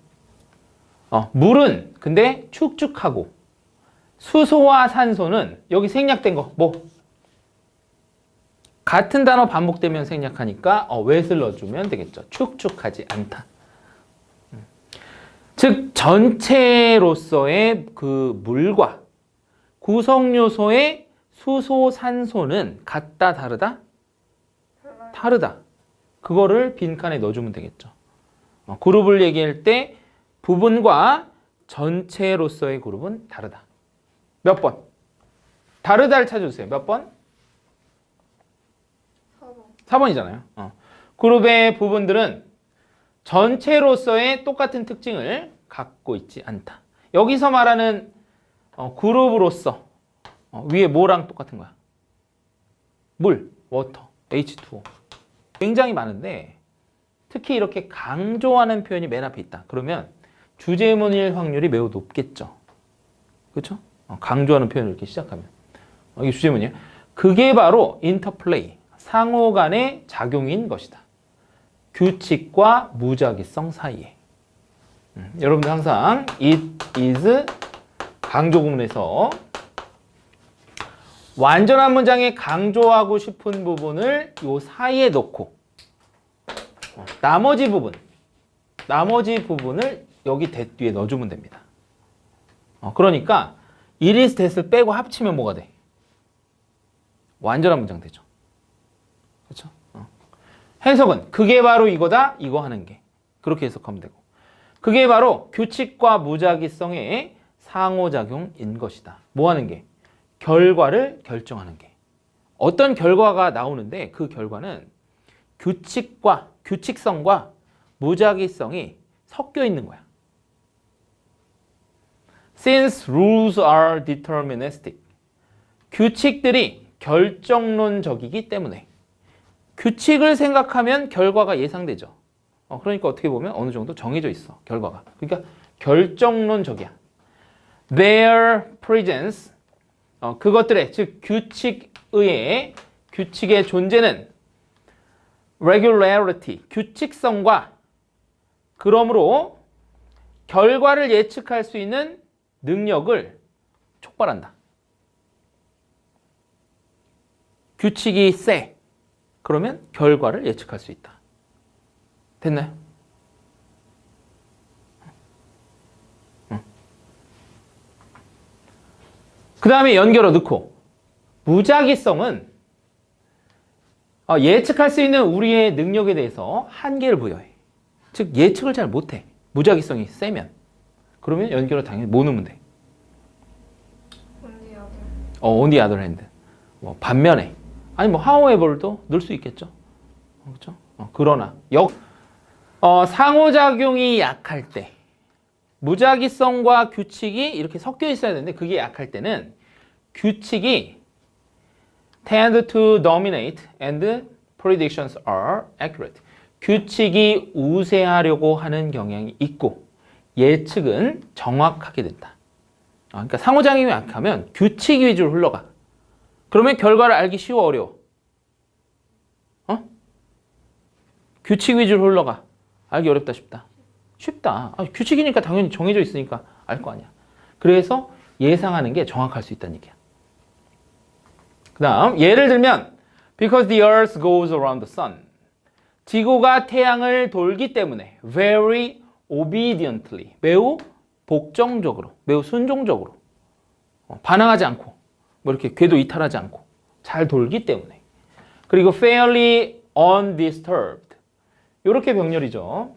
물은 근데 축축하고 수소와 산소는 여기 생략된 거 뭐? 같은 단어 반복되면 생략하니까 wet을 넣어주면 되겠죠. 축축하지 않다. 즉 전체로서의 그 물과 구성요소의 수소, 산소는 같다, 다르다? 다르다. 그거를 빈칸에 넣어주면 되겠죠. 그룹을 얘기할 때 부분과 전체로서의 그룹은 다르다. 몇 번? 다르다를 찾아주세요. 몇 번? 4번이잖아요. 그룹의 부분들은 전체로서의 똑같은 특징을 갖고 있지 않다. 여기서 말하는 그룹으로서 위에 뭐랑 똑같은 거야? 물, 워터, H2O. 굉장히 많은데 특히 이렇게 강조하는 표현이 맨 앞에 있다. 그러면 주제문일 확률이 매우 높겠죠. 그렇죠? 강조하는 표현을 이렇게 시작하면 이게 주제문이에요. 그게 바로 인터플레이, 상호 간의 작용인 것이다. 규칙과 무작위성 사이에. 여러분들 항상 it is 강조 구문에서 완전한 문장에 강조하고 싶은 부분을 요 사이에 넣고 나머지 부분을 여기 that 뒤에 넣어주면 됩니다. 그러니까 it is that을 빼고 합치면 뭐가 돼? 완전한 문장 되죠. 그렇죠? 해석은 그게 바로 이거다, 이거 하는 게. 그렇게 해석하면 되고. 그게 바로 규칙과 무작위성의 상호작용인 것이다. 뭐 하는 게? 결과를 결정하는 게. 어떤 결과가 나오는데 그 결과는 규칙성과 무작위성이 섞여 있는 거야. Since rules are deterministic. 규칙들이 결정론적이기 때문에 규칙을 생각하면 결과가 예상되죠. 그러니까 어떻게 보면 어느 정도 정해져 있어, 결과가. 그러니까 결정론적이야. Their presence, 그것들의, 즉 규칙의 존재는 regularity, 규칙성과 그러므로 결과를 예측할 수 있는 능력을 촉발한다. 규칙이 세. 그러면 결과를 예측할 수 있다. 됐나요? 그 다음에 연결어 넣고 무작위성은 예측할 수 있는 우리의 능력에 대해서 한계를 부여해. 즉 예측을 잘 못해. 무작위성이 세면. 그러면 연결어 당연히 뭐 넣으면 돼? On the other hand. 반면에. 아니 however도 넣을 수 있겠죠. 그렇죠? 그러나 상호작용이 약할 때 무작위성과 규칙이 이렇게 섞여 있어야 되는데 그게 약할 때는 규칙이 tend to dominate and predictions are accurate. 규칙이 우세하려고 하는 경향이 있고 예측은 정확하게 된다. 그러니까 상호작용이 약하면 규칙 위주로 흘러가. 그러면 결과를 알기 쉬워, 어려워? 규칙 위주로 흘러가. 알기 어렵다, 쉽다? 쉽다. 규칙이니까 당연히 정해져 있으니까 알 거 아니야. 그래서 예상하는 게 정확할 수 있다는 얘기야. 그 다음 예를 들면 because the earth goes around the sun. 지구가 태양을 돌기 때문에 very obediently, 매우 복종적으로, 매우 순종적으로 반항하지 않고 뭐 이렇게 궤도 이탈하지 않고 잘 돌기 때문에. 그리고 fairly undisturbed, 이렇게 병렬이죠.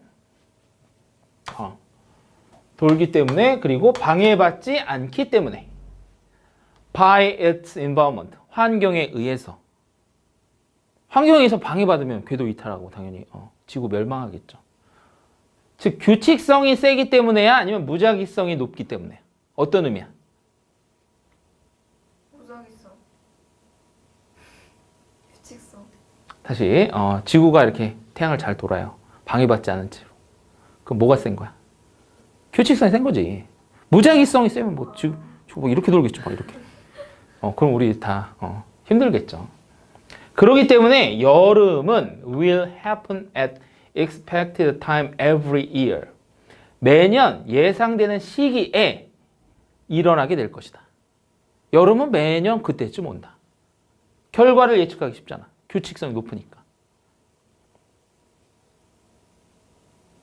돌기 때문에, 그리고 방해받지 않기 때문에. by its environment, 환경에 의해서. 환경에 의해서 방해받으면 궤도 이탈하고 당연히 지구 멸망하겠죠. 즉 규칙성이 세기 때문에야, 아니면 무작위성이 높기 때문에. 어떤 의미야? 무작위성. 규칙성. 다시 지구가 이렇게 태양을 잘 돌아요. 방해받지 않은 채로. 그럼 뭐가 센 거야? 규칙성이 센 거지. 무작위성이 세면 뭐 지구 뭐 이렇게 돌겠죠. 막 이렇게. 그럼 우리 다 힘들겠죠. 그렇기 때문에 여름은 will happen at expected time every year. 매년 예상되는 시기에 일어나게 될 것이다. 여름은 매년 그때쯤 온다. 결과를 예측하기 쉽잖아. 규칙성이 높으니까.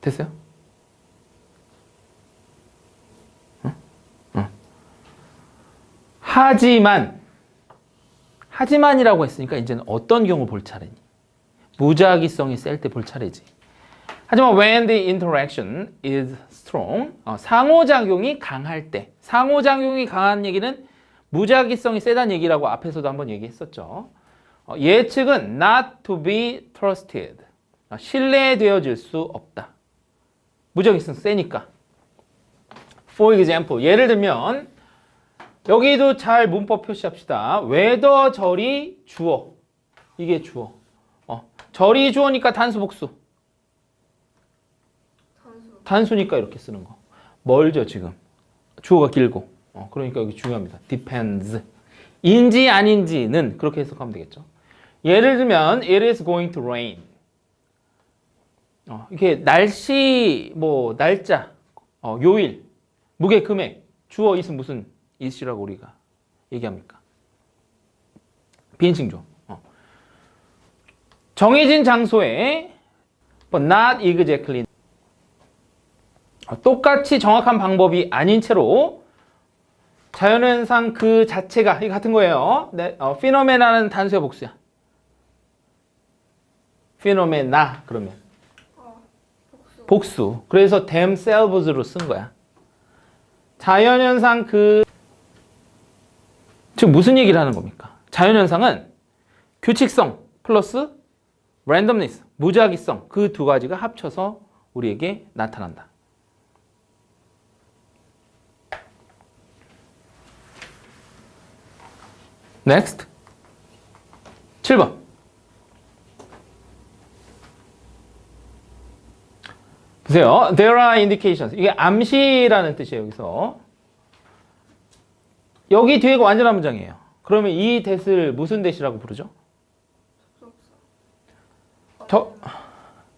됐어요? 하지만이라고 했으니까 이제는 어떤 경우 볼 차례니? 무작위성이 셀 때 볼 차례지. 하지만 when the interaction is strong, 상호작용이 강할 때. 상호작용이 강한 얘기는 무작위성이 세다는 얘기라고 앞에서도 한번 얘기했었죠. 예측은 not to be trusted, 신뢰되어질 수 없다. 무작위성 세니까. For example, 예를 들면 여기도 잘 문법 표시합시다. whether 절이 주어. 이게 주어. 절이 주어니까 단수 복수. 단수니까 이렇게 쓰는 거. 멀죠 지금. 주어가 길고. 그러니까 여기 중요합니다. depends. 인지 아닌지는 그렇게 해석하면 되겠죠. 예를 들면 it is going to rain. 이게 날씨, 뭐 날짜, 요일, 무게, 금액, 주어 있으면 무슨 이시라고 우리가 얘기합니까? 비인칭조. 정해진 장소에 but not exactly, 똑같이 정확한 방법이 아닌 채로 자연현상 그 자체가 이 같은 거예요. phenomena는 단수야 복수야? phenomena 그러면 복수. 그래서 themselves로 쓴 거야. 자연현상 즉 무슨 얘기를 하는 겁니까? 자연현상은 규칙성 플러스 randomness, 무작위성, 그 두 가지가 합쳐서 우리에게 나타난다. Next. 7번. 보세요. There are indications. 이게 암시라는 뜻이에요, 여기서. 여기 뒤에가 완전한 문장이에요. 그러면 이 that을 무슨 that이라고 부르죠?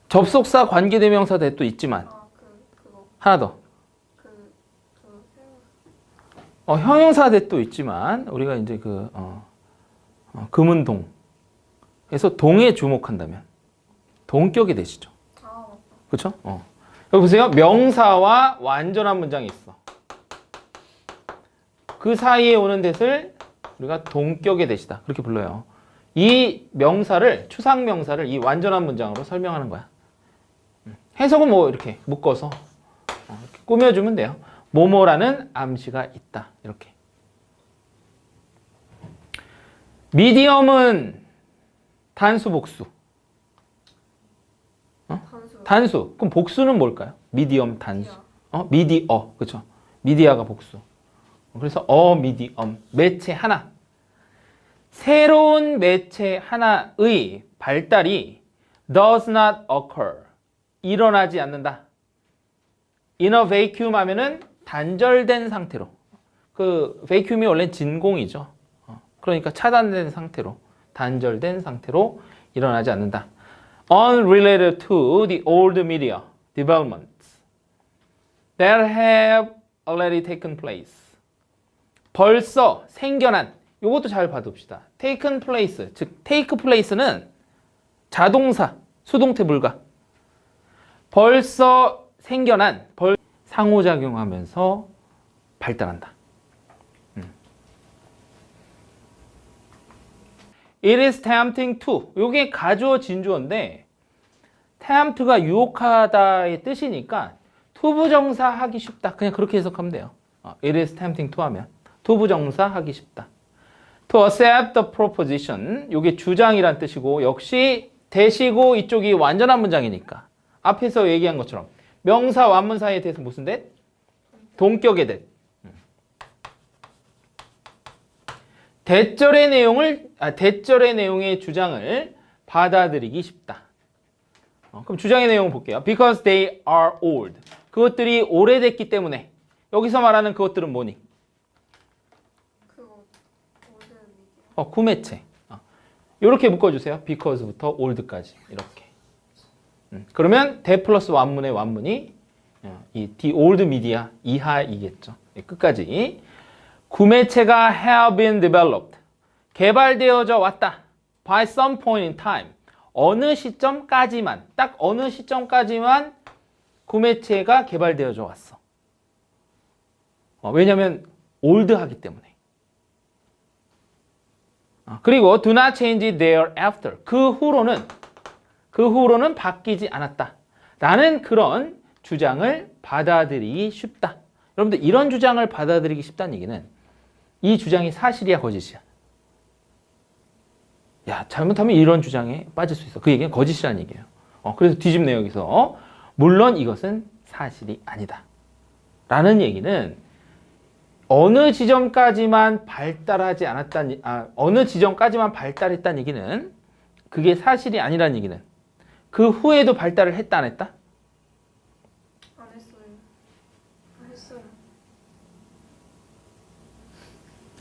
접속사 관계대명사 that도 있지만 하나 더. 형용사 that도 있지만 우리가 이제 금은동 에서 동에 주목한다면 동격이 that이죠. 그렇죠? 여기 보세요. 명사와 완전한 문장이 있어. 그 사이에 오는 that을 우리가 동격의 that이다. 그렇게 불러요. 이 명사를, 추상명사를 이 완전한 문장으로 설명하는 거야. 해석은 뭐 이렇게 묶어서 이렇게 꾸며주면 돼요. 뭐뭐라는 암시가 있다. 이렇게. 미디엄은 단수, 복수. 단수. 그럼 복수는 뭘까요? 미디엄, 단수. 미디어. 그렇죠. 미디어가 복수. 그래서 미디엄. 매체 하나. 새로운 매체 하나의 발달이 does not occur. 일어나지 않는다. in a vacuum 하면은 단절된 상태로. 그 vacuum이 원래 진공이죠. 그러니까 차단된 상태로, 단절된 상태로 일어나지 않는다. Unrelated to the old media developments that have already taken place. 벌써 생겨난, 이것도 잘 봐둡시다. taken place, 즉 take place는 자동사, 수동태 불가. 벌써 생겨난 상호작용하면서 발달한다. It is tempting to. 요게 가주어 진주어인데 tempt to가 유혹하다의 뜻이니까 투부정사 하기 쉽다. 그냥 그렇게 해석하면 돼요. It is tempting to 하면 투부정사 하기 쉽다. To accept the proposition. 요게 주장이란 뜻이고 역시 대시고 이쪽이 완전한 문장이니까 앞에서 얘기한 것처럼 명사 완문 사이에 대해서 무슨 대? 동격의 대. 대절의 내용의 주장을 받아들이기 쉽다. 그럼 주장의 내용을 볼게요. Because they are old. 그것들이 오래됐기 때문에. 여기서 말하는 그것들은 뭐니? 그거 올드 미디어. 구매체. 이렇게 묶어주세요. Because부터 old까지 이렇게. 그러면 대 플러스 완문의 완문이 이 the old media 이하이겠죠. 끝까지. 구매체가 have been developed. 개발되어져 왔다. By some point in time. 어느 시점까지만, 딱 어느 시점까지만 구매체가 개발되어져 왔어. 왜냐면 올드하기 때문에. 그리고 do not change thereafter. 그 후로는 바뀌지 않았다. 라는 그런 주장을 받아들이기 쉽다. 여러분들 이런 주장을 받아들이기 쉽다는 얘기는 이 주장이 사실이야 거짓이야? 야, 잘못하면 이런 주장에 빠질 수 있어. 그 얘기는 거짓이라는 얘기예요. 그래서 뒤집네 여기서. 물론 이것은 사실이 아니다. 라는 얘기는 어느 지점까지만 어느 지점까지만 발달했다는 얘기는 그게 사실이 아니라는 얘기는 그 후에도 발달을 했다 안 했다? 안 했어요. 안 했어요.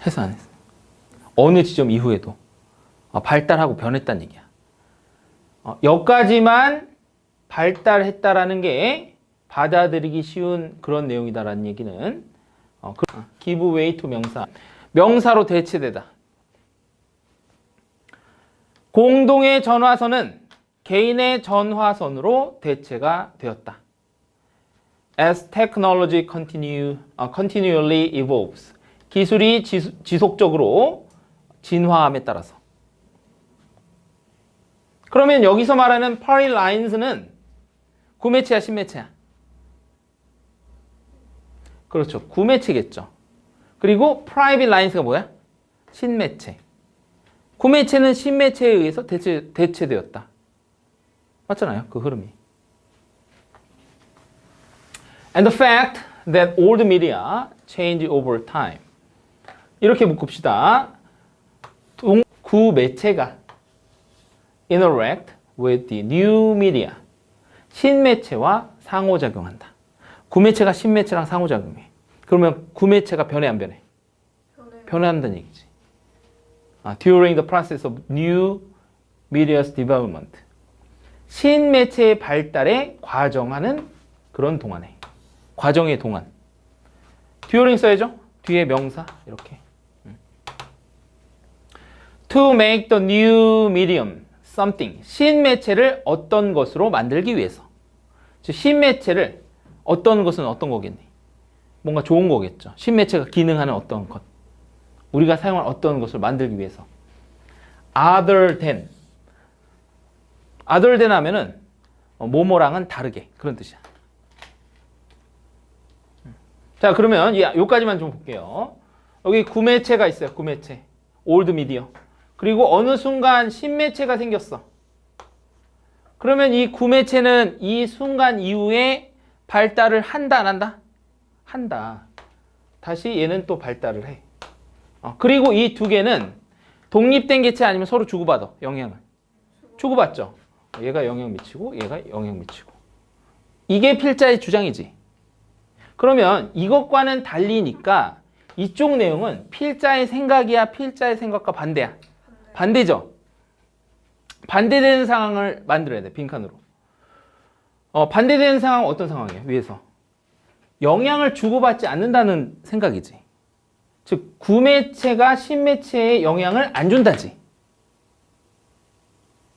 해서 안 했어. 어느 지점 이후에도 발달하고 변했다는 얘기야. 여기까지만 발달했다라는 게 받아들이기 쉬운 그런 내용이다라는 얘기는 give way to 명사로 대체되다. 공동의 전화선은 개인의 전화선으로 대체가 되었다. As technology continually evolves. 기술이 지속적으로 진화함에 따라서. 그러면 여기서 말하는 party lines는 구매체야, 신매체야? 그렇죠. 구매체겠죠. 그리고 private lines가 뭐야? 신매체. 구매체는 신매체에 의해서 대체되었다. 맞잖아요. 그 흐름이. And the fact that old media change over time. 이렇게 묶읍시다. 구매체가 interact with the new media. 신매체와 상호작용한다. 구매체가 신매체랑 상호작용해. 그러면 구매체가 변해 안 변해? 변한다는 얘기지. During the process of new media's development. 신매체의 발달에 과정하는 그런 동안에. 과정의 동안. during 써야죠? 뒤에 명사 이렇게. To make the new medium something. 신매체를 어떤 것으로 만들기 위해서. 즉 신매체를 어떤 것은 어떤 거겠니? 뭔가 좋은 거겠죠. 신매체가 기능하는 어떤 것. 우리가 사용할 어떤 것을 만들기 위해서. Other than 하면은 뭐뭐랑은 다르게 그런 뜻이야. 자, 그러면 여기까지만 좀 볼게요. 여기 구매체가 있어요. 구매체. old media. 그리고 어느 순간 신매체가 생겼어. 그러면 이 구매체는 이 순간 이후에 발달을 한다 안 한다? 한다. 다시 얘는 또 발달을 해. 그리고 이 두 개는 독립된 개체 아니면 서로 주고받아. 영향을. 주고받죠. 얘가 영향 미치고 얘가 영향 미치고. 이게 필자의 주장이지. 그러면 이것과는 달리니까 이쪽 내용은 필자의 생각이야, 필자의 생각과 반대야. 반대죠. 반대되는 상황을 만들어야 돼. 빈칸으로. 반대되는 상황은 어떤 상황이에요? 위에서. 영향을 주고받지 않는다는 생각이지. 즉 구매체가 신매체에 영향을 안 준다지.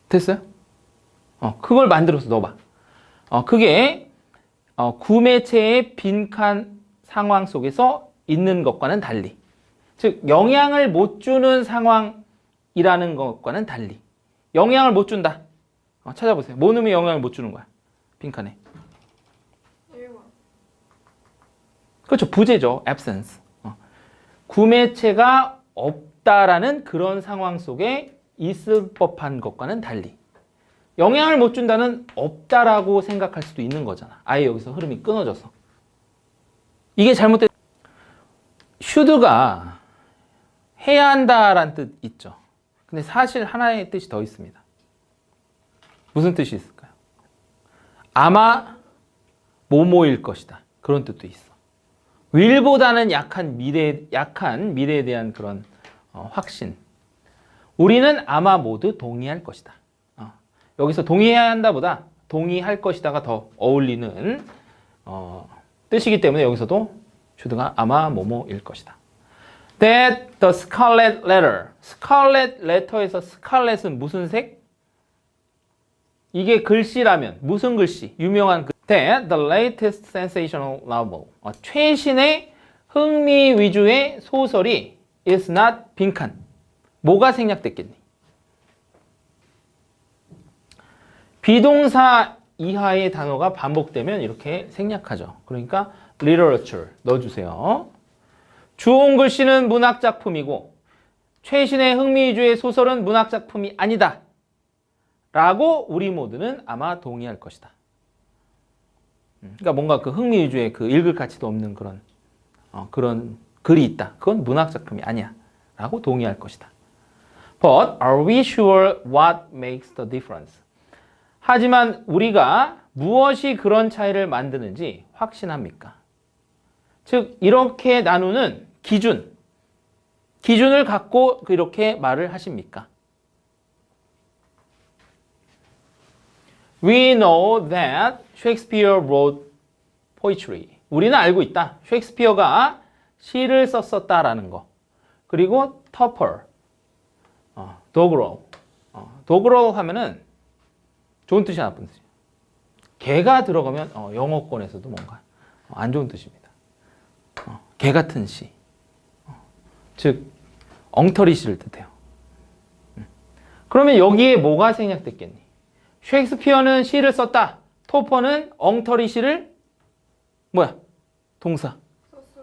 됐어요? 그걸 만들어서 넣어봐. 그게 구매체의 빈칸 상황 속에서 있는 것과는 달리, 즉 영향을 못 주는 상황이라는 것과는 달리, 영향을 못 준다. 찾아보세요. 뭐 넣으면 영향을 못 주는 거야? 빈칸에. 1번. 그렇죠. 부재죠. absence. 구매체가 없다라는 그런 상황 속에 있을 법한 것과는 달리, 영향을 못 준다는 없다라고 생각할 수도 있는 거잖아. 아예 여기서 흐름이 끊어져서. 이게 잘못된, should가 해야 한다라는 뜻 있죠. 근데 사실 하나의 뜻이 더 있습니다. 무슨 뜻이 있을까요? 아마 뭐뭐일 것이다. 그런 뜻도 있어. will보다는 약한 미래에 대한 그런 확신. 우리는 아마 모두 동의할 것이다. 여기서 동의해야 한다보다 동의할 것이다가 더 어울리는 뜻이기 때문에 여기서도 should가 아마 뭐뭐일 것이다. That the scarlet letter. scarlet letter에서 scarlet은 무슨 색? 이게 글씨라면 무슨 글씨? 유명한 글. That the latest sensational novel. 최신의 흥미 위주의 소설이 is not 빈칸. 뭐가 생략됐겠니? 비동사 이하의 단어가 반복되면 이렇게 생략하죠. 그러니까 literature 넣어주세요. 주온 글씨는 문학작품이고 최신의 흥미 위주의 소설은 문학작품이 아니다. 라고 우리 모두는 아마 동의할 것이다. 그러니까 뭔가 그 흥미 위주의 그 읽을 가치도 없는 그런 글이 있다. 그건 문학작품이 아니야. 라고 동의할 것이다. But are we sure what makes the difference? 하지만 우리가 무엇이 그런 차이를 만드는지 확신합니까? 즉 이렇게 나누는 기준을 갖고 이렇게 말을 하십니까? We know that Shakespeare wrote poetry. 우리는 알고 있다. 셰익스피어가 시를 썼었다라는 거. 그리고 Topper, Doggerel. Doggerel 하면은 좋은 뜻이 나쁜 뜻이에요. 개가 들어가면 영어권에서도 뭔가 안 좋은 뜻입니다. 개 같은 시. 즉 엉터리 시를 뜻해요. 그러면 여기에 뭐가 생략됐겠니? 셰익스피어는 시를 썼다. 토퍼는 엉터리 시를 동사.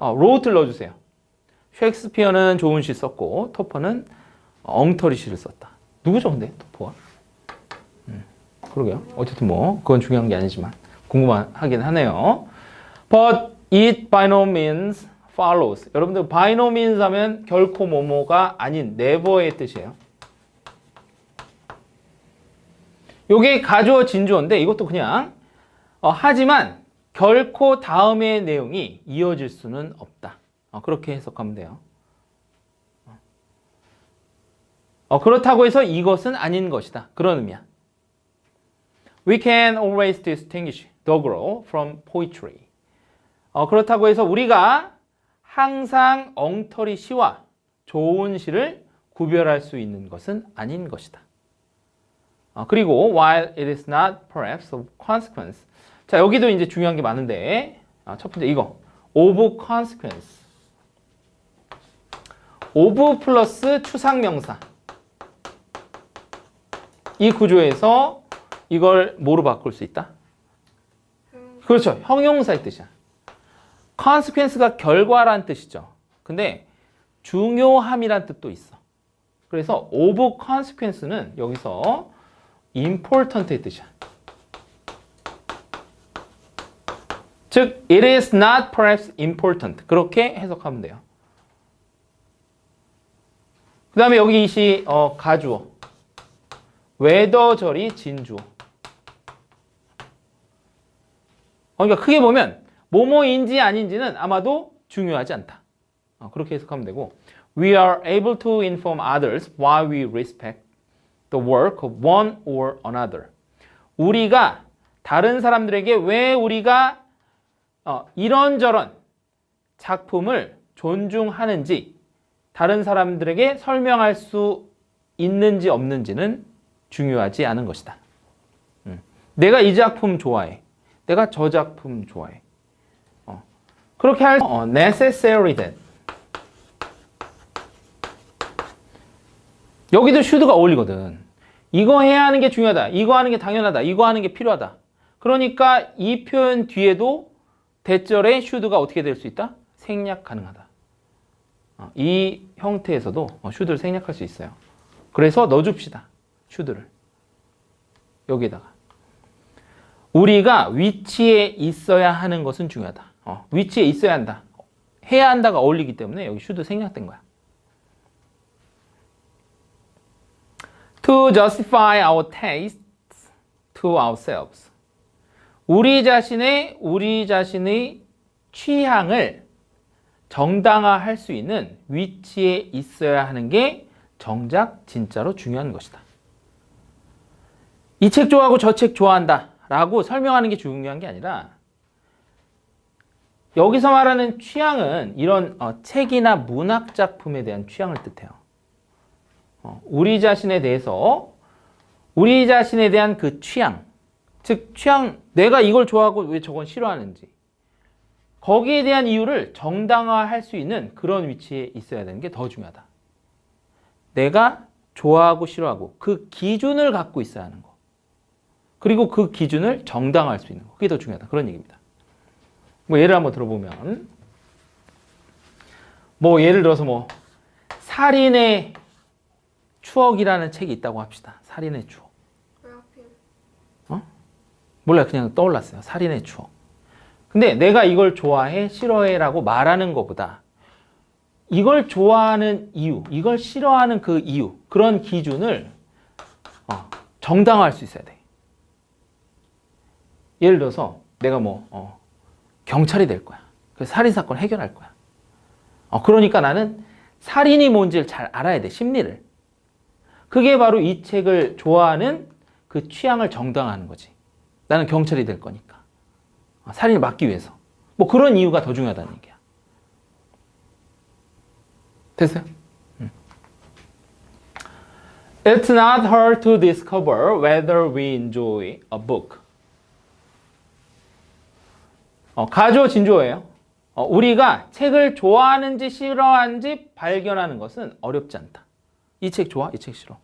wrote를 넣어주세요. 셰익스피어는 좋은 시 썼고 토퍼는 엉터리 시를 썼다. 누구죠 근데 토퍼가? 그러게요. 어쨌든 그건 중요한 게 아니지만 궁금하긴 하네요. But it by no means follows. 여러분들 by no means 하면 결코 뭐뭐가 아닌 never의 뜻이에요. 요게 가주어 진주어인데 이것도 그냥 하지만 결코 다음의 내용이 이어질 수는 없다. 그렇게 해석하면 돼요. 그렇다고 해서 이것은 아닌 것이다. 그런 의미야. We can always distinguish Doggerel from poetry. 그렇다고 해서 우리가 항상 엉터리 시와 좋은 시를 구별할 수 있는 것은 아닌 것이다. 그리고 while it is not perhaps of consequence. 자, 여기도 이제 중요한 게 많은데 첫 번째 이거 of consequence. of 플러스 추상명사. 이 구조에서 이걸 뭐로 바꿀 수 있다? 그렇죠. 형용사의 뜻이야. consequence가 결과란 뜻이죠. 근데 중요함이란 뜻도 있어. 그래서 of consequence는 여기서 important의 뜻이야. 즉, it is not perhaps important. 그렇게 해석하면 돼요. 그 다음에 여기 이 시 가주어. 웨더절이 진주어. 그러니까 크게 보면 뭐뭐인지 아닌지는 아마도 중요하지 않다. 그렇게 해석하면 되고 We are able to inform others why we respect the work of one or another. 우리가 다른 사람들에게 왜 우리가 이런저런 작품을 존중하는지 다른 사람들에게 설명할 수 있는지 없는지는 중요하지 않은 것이다. 내가 이 작품 좋아해. 내가 저 작품 좋아해. 그렇게 할 necessary that. 여기도 should가 어울리거든. 이거 해야 하는 게 중요하다. 이거 하는 게 당연하다. 이거 하는 게 필요하다. 그러니까 이 표현 뒤에도 대절에 should가 어떻게 될 수 있다? 생략 가능하다. 이 형태에서도 should를 생략할 수 있어요. 그래서 넣어줍시다. should를. 여기에다가. 우리가 위치에 있어야 하는 것은 중요하다. 위치에 있어야 한다. 해야 한다가 어울리기 때문에 여기 should 생략된 거야. To justify our tastes to ourselves. 우리 자신의 취향을 정당화할 수 있는 위치에 있어야 하는 게 정작 진짜로 중요한 것이다. 이 책 좋아하고 저 책 좋아한다 라고 설명하는 게 중요한 게 아니라 여기서 말하는 취향은 이런 책이나 문학 작품에 대한 취향을 뜻해요. 우리 자신에 대해서 우리 자신에 대한 그 취향, 즉 취향, 내가 이걸 좋아하고 왜 저건 싫어하는지 거기에 대한 이유를 정당화할 수 있는 그런 위치에 있어야 되는 게 더 중요하다. 내가 좋아하고 싫어하고 그 기준을 갖고 있어야 하는 거. 그리고 그 기준을 정당화할 수 있는 거. 그게 더 중요하다. 그런 얘기입니다. 뭐 예를 한번 들어보면 뭐 예를 들어서 살인의 추억이라는 책이 있다고 합시다. 살인의 추억. 왜 하필? 몰라요. 그냥 떠올랐어요. 살인의 추억. 근데 내가 이걸 좋아해, 싫어해 라고 말하는 것보다 이걸 좋아하는 이유, 이걸 싫어하는 그 이유, 그런 기준을 정당화할 수 있어야 돼. 예를 들어서 내가 경찰이 될 거야. 그래서 살인사건 해결할 거야. 그러니까 나는 살인이 뭔지를 잘 알아야 돼. 심리를. 그게 바로 이 책을 좋아하는 그 취향을 정당화하는 거지. 나는 경찰이 될 거니까. 살인을 막기 위해서. 뭐 그런 이유가 더 중요하다는 얘기야. 됐어요? It's not hard to discover whether we enjoy a book. 가조 진조예요. 우리가 책을 좋아하는지 싫어하는지 발견하는 것은 어렵지 않다. 이 책 좋아? 이 책 싫어?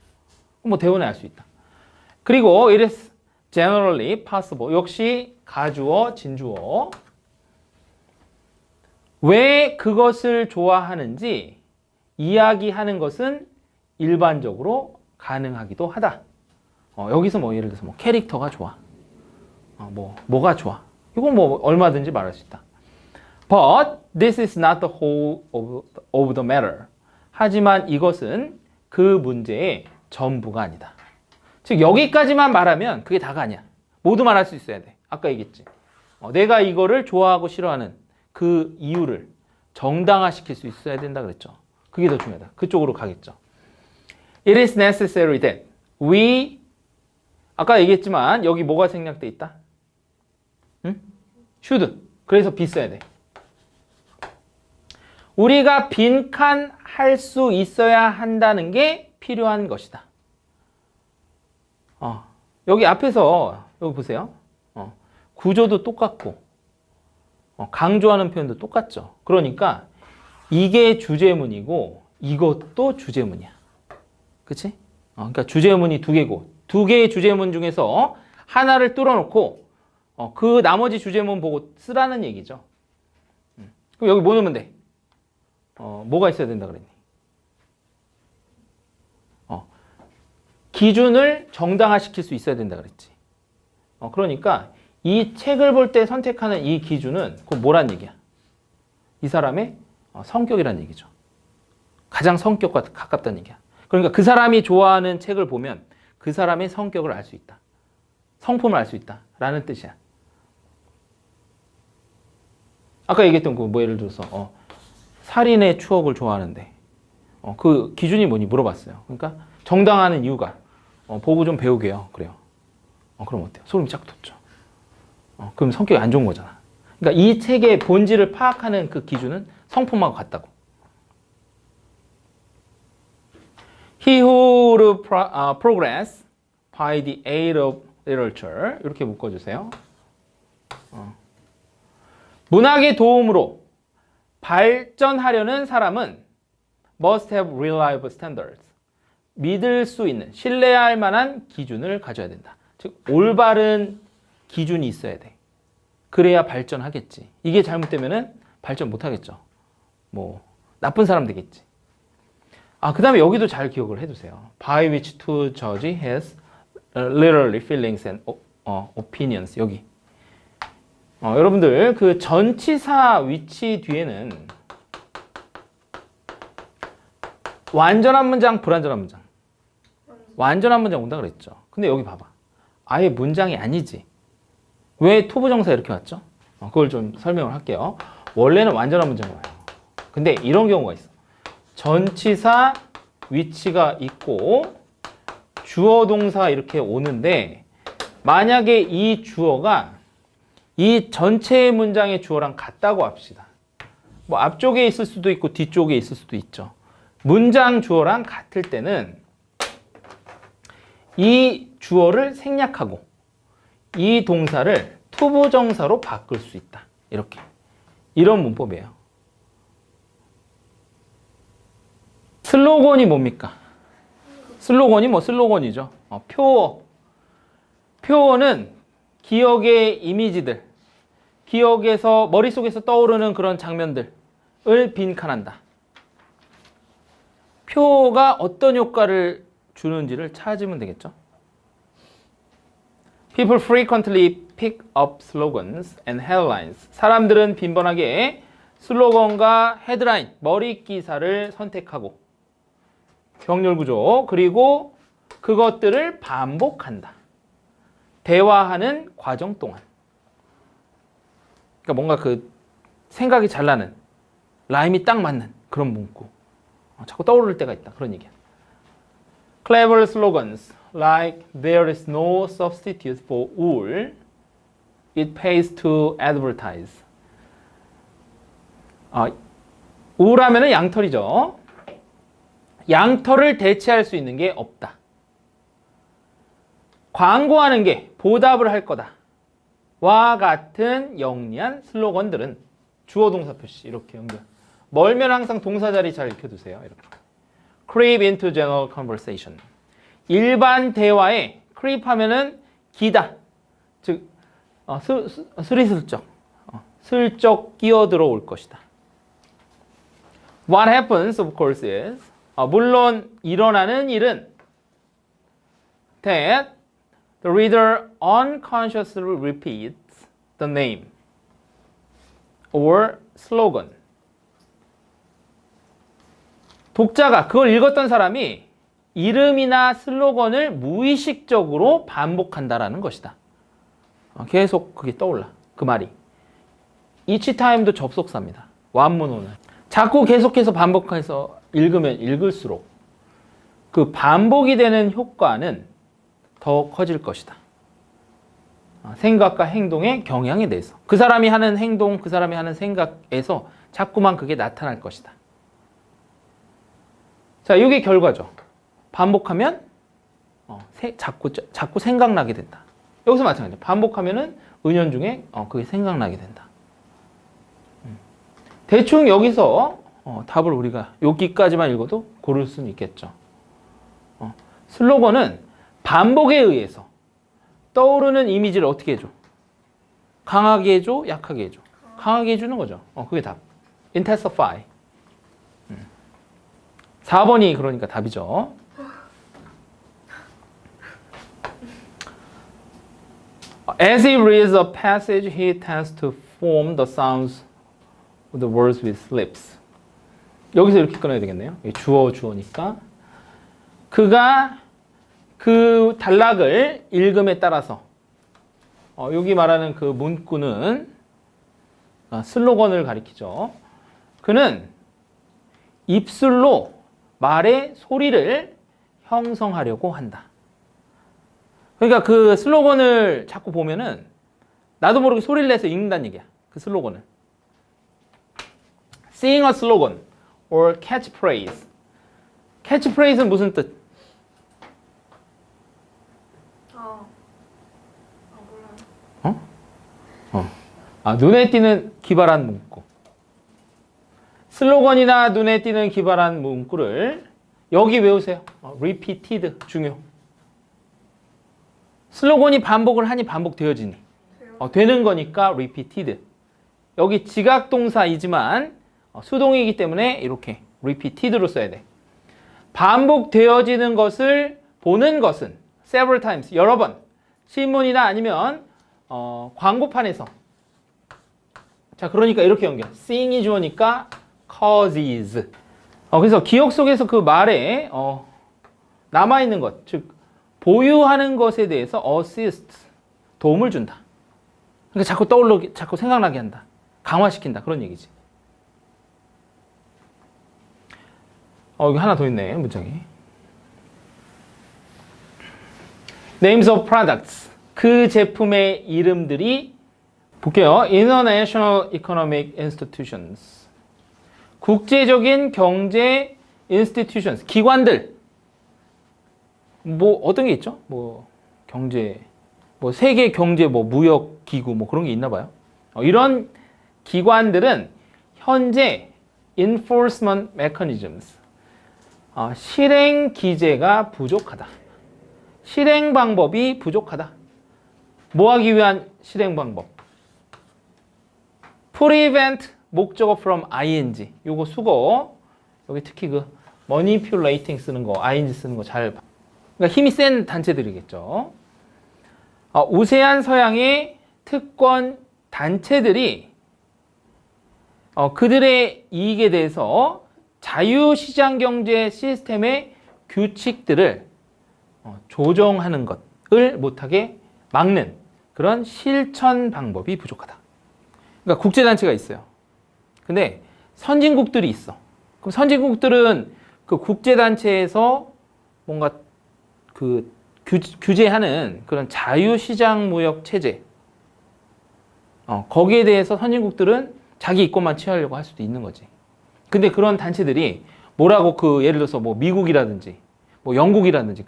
뭐 대원에 알 수 있다. 그리고 it is generally possible. 역시 가주어, 진주어. 왜 그것을 좋아하는지 이야기하는 것은 일반적으로 가능하기도 하다. 여기서 예를 들어서 캐릭터가 좋아. 뭐가 좋아. 이건 얼마든지 말할 수 있다. But this is not the whole of the matter. 하지만 이것은 그 문제의 전부가 아니다. 즉 여기까지만 말하면 그게 다가 아니야. 모두 말할 수 있어야 돼. 아까 얘기했지. 내가 이거를 좋아하고 싫어하는 그 이유를 정당화시킬 수 있어야 된다 그랬죠. 그게 더 중요하다. 그쪽으로 가겠죠. It is necessary that we 아까 얘기했지만 여기 뭐가 생략돼 있다? 응? should. 그래서 be 써야 돼. 우리가 빈칸할 수 있어야 한다는 게 필요한 것이다. 여기 앞에서 여기 보세요. 구조도 똑같고 강조하는 표현도 똑같죠. 그러니까 이게 주제문이고 이것도 주제문이야. 그치? 그러니까 주제문이 두 개고 두 개의 주제문 중에서 하나를 뚫어놓고 그 나머지 주제문 보고 쓰라는 얘기죠. 그럼 여기 뭐 넣으면 돼? 뭐가 있어야 된다 그랬니? 기준을 정당화시킬 수 있어야 된다 그랬지. 그러니까 이 책을 볼 때 선택하는 이 기준은 그건 뭐란 얘기야? 이 사람의 성격이란 얘기죠. 가장 성격과 가깝다는 얘기야. 그러니까 그 사람이 좋아하는 책을 보면 그 사람의 성격을 알 수 있다. 성품을 알 수 있다. 라는 뜻이야. 아까 얘기했던 그 예를 들어서 살인의 추억을 좋아하는데 그 기준이 뭐니 물어봤어요. 그러니까 정당화하는 이유가 보고 좀 배우게요. 그래요. 그럼 어때요? 소름이 쫙 돋죠. 그럼 성격이 안 좋은 거잖아. 그러니까 이 책의 본질을 파악하는 그 기준은 성품하고 같다고. He who would progress by the aid of literature 이렇게 묶어주세요. 문학의 도움으로 발전하려는 사람은 must have reliable standards. 믿을 수 있는, 신뢰할 만한 기준을 가져야 된다. 즉, 올바른 기준이 있어야 돼. 그래야 발전하겠지. 이게 잘못되면은 발전 못하겠죠. 뭐 나쁜 사람 되겠지. 그 다음에 여기도 잘 기억을 해두세요. By which to judge his literary feelings and opinions. 여기. 여러분들 그 전치사 위치 뒤에는 완전한 문장, 불완전한 문장. 완전한 문장 온다 그랬죠. 근데 여기 봐봐. 아예 문장이 아니지. 왜 투부정사 이렇게 왔죠? 그걸 좀 설명을 할게요. 원래는 완전한 문장이 와요. 근데 이런 경우가 있어. 전치사 위치가 있고 주어 동사 이렇게 오는데 만약에 이 주어가 이 전체 문장의 주어랑 같다고 합시다. 뭐 앞쪽에 있을 수도 있고 뒤쪽에 있을 수도 있죠. 문장 주어랑 같을 때는 이 주어를 생략하고 이 동사를 투부정사로 바꿀 수 있다. 이렇게. 이런 문법이에요. 슬로건이 뭡니까? 슬로건이 뭐 슬로건이죠. 표어. 표어는 기억의 이미지들, 기억에서 머릿속에서 떠오르는 그런 장면들을 빈칸한다. 표어가 어떤 효과를 주는지를 찾으면 되겠죠. People frequently pick up slogans and headlines. 사람들은 빈번하게 슬로건과 헤드라인, 머리 기사를 선택하고 병렬 구조, 그리고 그것들을 반복한다. 대화하는 과정 동안. 그러니까 뭔가 그 생각이 잘 나는, 라임이 딱 맞는 그런 문구. 자꾸 떠오를 때가 있다. 그런 얘기야. Clever slogans like there is no substitute for wool. It pays to advertise. 우울하면은 양털이죠. 양털을 대체할 수 있는 게 없다. 광고하는 게 보답을 할 거다. 와 같은 영리한 슬로건들은 주어 동사 표시 이렇게 연결. 멀면 항상 동사 자리 잘 익혀두세요. 이렇게. Creep into general conversation. 일반 대화에 creep 하면은 기다. 즉 스리슬쩍 슬쩍 끼어들어올 것이다. What happens, of course, is 물론 일어나는 일은 that the reader unconsciously repeats the name or slogan. 독자가 그걸 읽었던 사람이 이름이나 슬로건을 무의식적으로 반복한다라는 것이다. 계속 그게 떠올라. 그 말이. each time도 접속사입니다. 완문호는. 자꾸 계속해서 반복해서 읽으면 읽을수록 그 반복이 되는 효과는 더 커질 것이다. 생각과 행동의 경향에 대해서. 그 사람이 하는 행동, 그 사람이 하는 생각에서 자꾸만 그게 나타날 것이다. 자, 이게 결과죠. 반복하면 자꾸 생각나게 된다. 여기서 마찬가지죠. 반복하면은 은연중에 그게 생각나게 된다. 대충 여기서 답을 우리가 여기까지만 읽어도 고를 수는 있겠죠. 슬로건은 반복에 의해서 떠오르는 이미지를 어떻게 해줘? 강하게 해줘? 약하게 해줘? 강하게 해주는 거죠. 그게 답. intensify. 4번이 그러니까 답이죠. As he reads a passage, he tends to form the sounds of the words with his lips. 여기서 이렇게 끊어야 되겠네요. 주어니까. 그가 그 단락을 읽음에 따라서 여기 말하는 그 문구는 슬로건을 가리키죠. 그는 입술로 말의 소리를 형성하려고 한다. 그러니까 그 슬로건을 자꾸 보면은 나도 모르게 소리를 내서 읽는다는 얘기야. 그 슬로건을. Sing a slogan or catchphrase. catchphrase는 무슨 뜻? 눈에 띄는 기발한 문구. 슬로건이나 눈에 띄는 기발한 문구를 여기 외우세요. repeated 중요. 슬로건이 반복을 하니 반복되어지니 되는 거니까 repeated. 여기 지각동사이지만 수동이기 때문에 이렇게 repeated로 써야 돼. 반복되어지는 것을 보는 것은 several times, 여러 번. 신문이나 아니면 광고판에서. 자, 그러니까 이렇게 연결. seeing이 주어니까 causes. 그래서 기억 속에서 그 말에 남아있는 것, 즉 보유하는 것에 대해서 assist, 도움을 준다. 그러니까 자꾸 떠오르게, 자꾸 생각나게 한다. 강화시킨다. 그런 얘기지. 여기 하나 더 있네, 문장이. Names of products. 그 제품의 이름들이 볼게요. International Economic Institutions. 국제적인 경제 institutions. 기관들. 뭐 어떤 게 있죠? 뭐 경제, 뭐 세계 경제 뭐 무역 기구 뭐 그런 게 있나 봐요. 이런 기관들은 현재 enforcement mechanisms. 실행 기제가 부족하다. 실행 방법이 부족하다. 뭐 하기 위한 실행 방법? prevent 목적어 from ing. 요거 수거. 여기 특히 그 manipulating 쓰는 거, ing 쓰는 거 잘. 그러니까 힘이 센 단체들이겠죠. 우세한 서양의 특권 단체들이 그들의 이익에 대해서 자유시장 경제 시스템의 규칙들을 조정하는 것을 못하게 막는 그런 실천 방법이 부족하다. 그러니까 국제단체가 있어요. 근데 선진국들이 있어. 그럼 선진국들은 그 국제단체에서 뭔가 그 규제하는 그런 자유시장 무역 체제, 거기에 대해서 선진국들은 자기 이권만 취하려고 할 수도 있는 거지. 근데 그런 단체들이 뭐라고 예를 들어서 뭐 미국이라든지 뭐 영국이라든지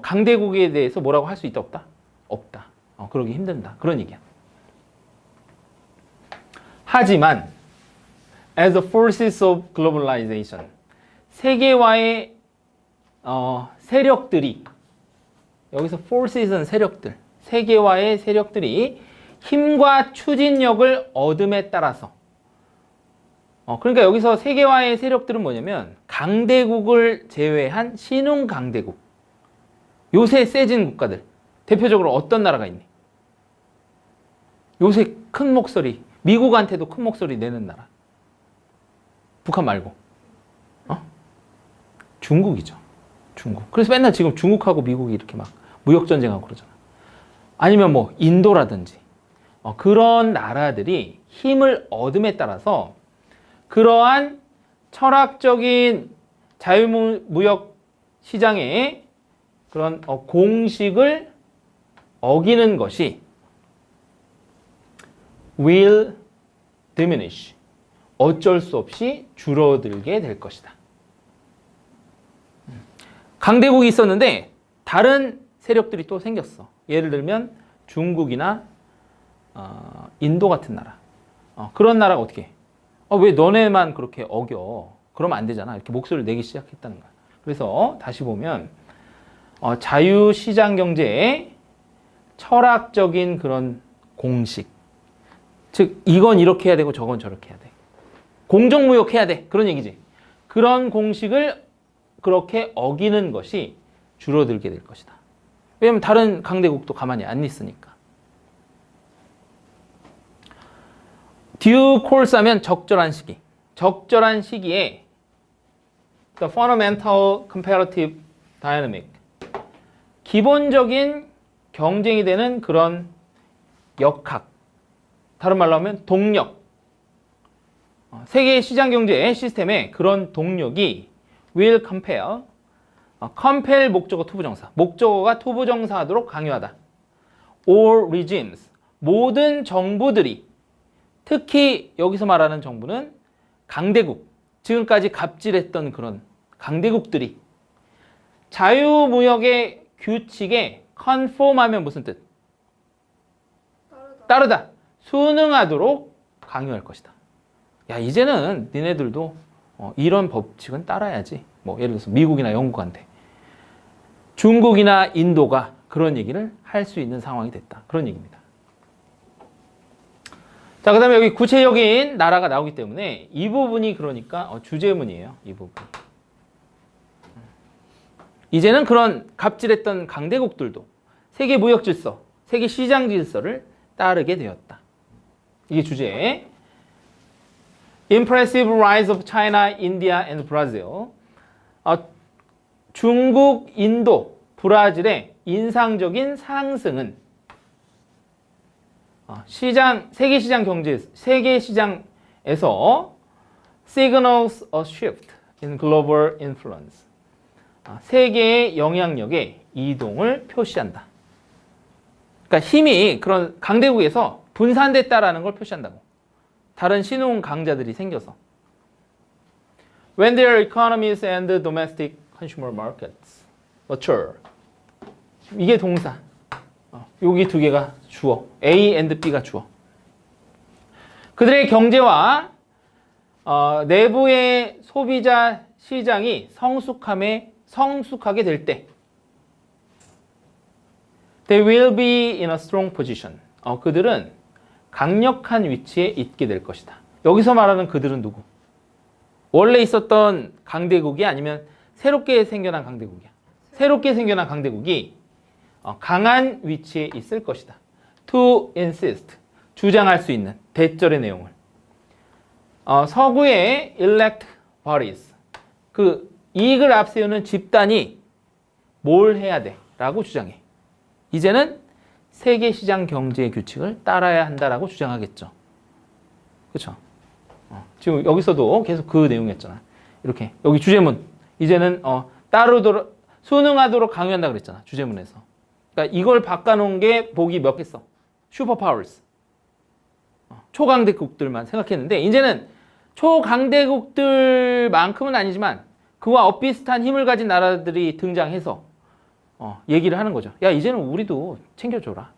강대국에 대해서 뭐라고 할 수 있다 없다? 없다. 그러기 힘든다. 그런 얘기야. 하지만 as the forces of globalization, 세계화의 세력들이, 여기서 forces는 세력들, 세계화의 세력들이 힘과 추진력을 얻음에 따라서, 그러니까 여기서 세계화의 세력들은 뭐냐면 강대국을 제외한 신흥 강대국, 요새 세진 국가들, 대표적으로 어떤 나라가 있니? 요새 큰 목소리, 미국한테도 큰 목소리 내는 나라. 북한 말고. 중국이죠. 중국. 그래서 맨날 지금 중국하고 미국이 이렇게 막 무역전쟁하고 그러잖아. 아니면 뭐 인도라든지. 그런 나라들이 힘을 얻음에 따라서 그러한 철학적인 자유무역 시장의 그런 공식을 어기는 것이 will diminish. 어쩔 수 없이 줄어들게 될 것이다. 강대국이 있었는데 다른 세력들이 또 생겼어. 예를 들면 중국이나 인도 같은 나라. 그런 나라가 어떻게 해? 왜 너네만 그렇게 어겨? 그러면 안 되잖아. 이렇게 목소리를 내기 시작했다는 거야. 그래서 다시 보면 자유시장 경제의 철학적인 그런 공식. 즉 이건 이렇게 해야 되고 저건 저렇게 해야 돼. 공정무역 해야 돼. 그런 얘기지. 그런 공식을 그렇게 어기는 것이 줄어들게 될 것이다. 왜냐하면 다른 강대국도 가만히 안 있으니까. due course 하면 적절한 시기. 적절한 시기에 the fundamental comparative dynamic. 기본적인 경쟁이 되는 그런 역학. 다른 말로 하면 동력. 세계 시장 경제 시스템의 그런 동력이 will compel. compel 목적어 투부정사. 목적어가 투부정사하도록 강요하다. all regimes. 모든 정부들이, 특히 여기서 말하는 정부는 강대국, 지금까지 갑질했던 그런 강대국들이 자유무역의 규칙에 conform하면 무슨 뜻? 따르다. 순응하도록 강요할 것이다. 야, 이제는 니네들도 이런 법칙은 따라야지. 뭐 예를 들어서 미국이나 영국한테 중국이나 인도가 그런 얘기를 할 수 있는 상황이 됐다. 그런 얘기입니다. 자, 그 다음에 여기 구체적인 나라가 나오기 때문에 이 부분이 그러니까 주제문이에요. 이 부분. 이제는 그런 갑질했던 강대국들도 세계 무역 질서, 세계 시장 질서를 따르게 되었다. 이게 주제. Impressive rise of China, India and Brazil. 중국, 인도, 브라질의 인상적인 상승은 세계 시장에서 signals a shift in global influence. 세계의 영향력의 이동을 표시한다. 그러니까 힘이 그런 강대국에서 분산됐다라는 걸 표시한다고. 다른 신흥 강자들이 생겨서. When their economies and domestic consumer markets mature. 이게 동사. 여기 두 개가 주어. A and B가 주어. 그들의 경제와 내부의 소비자 시장이 성숙하게 될 때 they will be in a strong position. 그들은 강력한 위치에 있게 될 것이다. 여기서 말하는 그들은 누구? 원래 있었던 강대국이 아니면 새롭게 생겨난 강대국이야. 새롭게 생겨난 강대국이 강한 위치에 있을 것이다. To insist. 주장할 수 있는 대절의 내용을. 서구의 elect bodies. 그 이익을 앞세우는 집단이 뭘 해야 돼? 라고 주장해. 이제는 세계 시장 경제의 규칙을 따라야 한다라고 주장하겠죠. 그렇죠? 지금 여기서도 계속 그 내용이었잖아. 이렇게 여기 주제문. 이제는 따르도록 순응하도록 강요한다 그랬잖아. 주제문에서. 그러니까 이걸 바꿔놓은 게 보기 몇 개 써. 슈퍼파워스. 초강대국들만 생각했는데 이제는 초강대국들만큼은 아니지만 그와 엇비슷한 힘을 가진 나라들이 등장해서 얘기를 하는 거죠. 야, 이제는 우리도 챙겨줘라.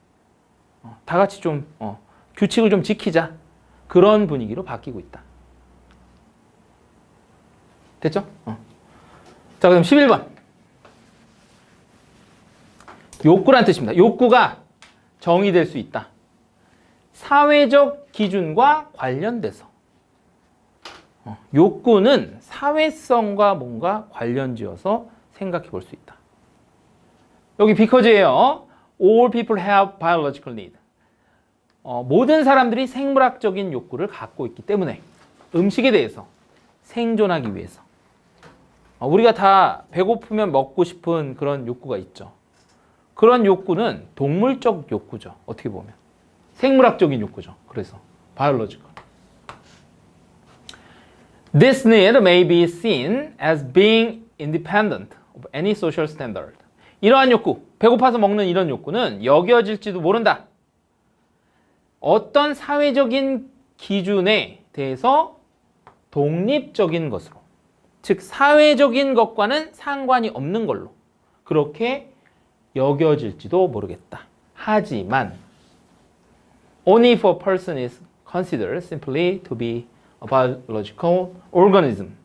다 같이 좀 규칙을 좀 지키자. 그런 분위기로 바뀌고 있다. 됐죠? 자, 그럼 11번. 욕구란 뜻입니다. 욕구가 정의될 수 있다. 사회적 기준과 관련돼서. 욕구는 사회성과 뭔가 관련지어서 생각해 볼 수 있다. 여기 비커즈예요. All people have biological need. 모든 사람들이 생물학적인 욕구를 갖고 있기 때문에 음식에 대해서 생존하기 위해서 우리가 다 배고프면 먹고 싶은 그런 욕구가 있죠. 그런 욕구는 동물적 욕구죠. 어떻게 보면 생물학적인 욕구죠. 그래서 biological. This need may be seen as being independent of any social standard. 이러한 욕구, 배고파서 먹는 이런 욕구는 여겨질지도 모른다. 어떤 사회적인 기준에 대해서 독립적인 것으로, 즉 사회적인 것과는 상관이 없는 걸로 그렇게 여겨질지도 모르겠다. 하지만 only if a person is considered simply to be a biological organism.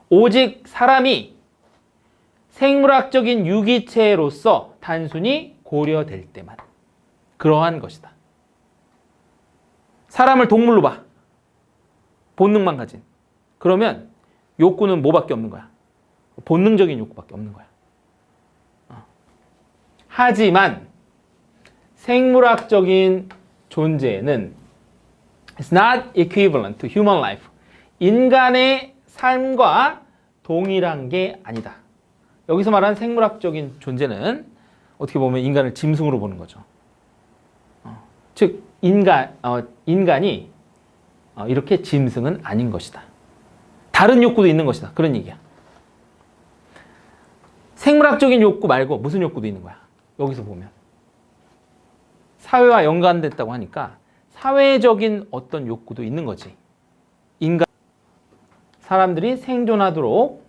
오직 사람이 생물학적인 유기체로서 단순히 고려될 때만 그러한 것이다. 사람을 동물로 봐. 본능만 가진. 그러면 욕구는 뭐밖에 없는 거야? 본능적인 욕구밖에 없는 거야. 하지만 생물학적인 존재는 It's not equivalent to human life. 인간의 삶과 동일한 게 아니다. 여기서 말하는 생물학적인 존재는 어떻게 보면 인간을 짐승으로 보는 거죠. 즉 인간이 이렇게 짐승은 아닌 것이다. 다른 욕구도 있는 것이다. 그런 얘기야. 생물학적인 욕구 말고 무슨 욕구도 있는 거야. 여기서 보면 사회와 연관됐다고 하니까 사회적인 어떤 욕구도 있는 거지. 사람들이 생존하도록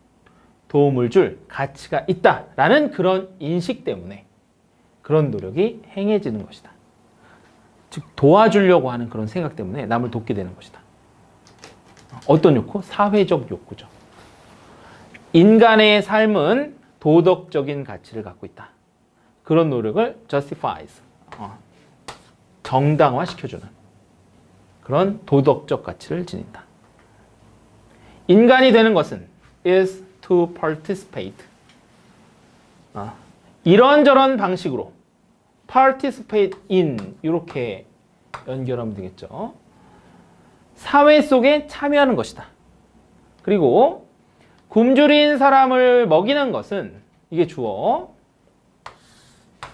도움을 줄 가치가 있다라는 그런 인식 때문에 그런 노력이 행해지는 것이다. 즉 도와주려고 하는 그런 생각 때문에 남을 돕게 되는 것이다. 어떤 욕구? 사회적 욕구죠. 인간의 삶은 도덕적인 가치를 갖고 있다. 그런 노력을 justifies, 정당화시켜주는 그런 도덕적 가치를 지닌다. 인간이 되는 것은 is to participate. 이런저런 방식으로 participate in 이렇게 연결하면 되겠죠. 사회 속에 참여하는 것이다. 그리고 굶주린 사람을 먹이는 것은 이게 주어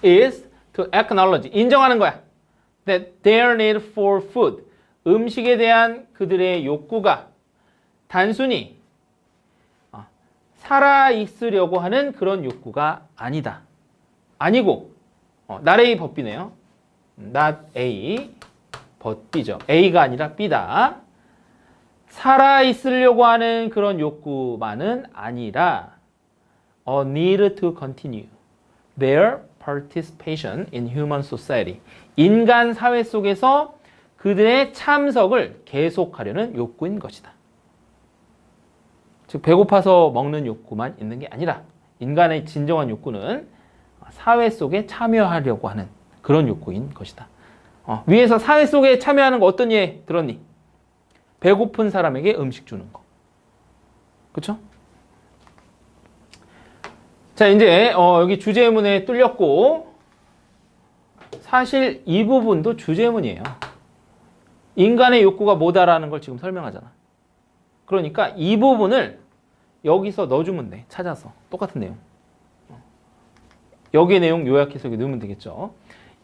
is to acknowledge 인정하는 거야. That their need for food 음식에 대한 그들의 욕구가 단순히 살아 있으려고 하는 그런 욕구가 아니다. 아니고 not A but B네요. not A but B죠. A가 아니라 B다. 살아 있으려고 하는 그런 욕구만은 아니라 a need to continue their participation in human society. 인간 사회 속에서 그들의 참석을 계속하려는 욕구인 것이다. 즉 배고파서 먹는 욕구만 있는 게 아니라 인간의 진정한 욕구는 사회 속에 참여하려고 하는 그런 욕구인 것이다. 위에서 사회 속에 참여하는 거 어떤 예 들었니? 배고픈 사람에게 음식 주는 거. 그렇죠? 자, 이제 여기 주제문에 뚫렸고 사실 이 부분도 주제문이에요. 인간의 욕구가 뭐다라는 걸 지금 설명하잖아. 그러니까 이 부분을 여기서 넣어주면 돼. 찾아서. 똑같은 내용. 여기의 내용 요약해서 여기 넣으면 되겠죠.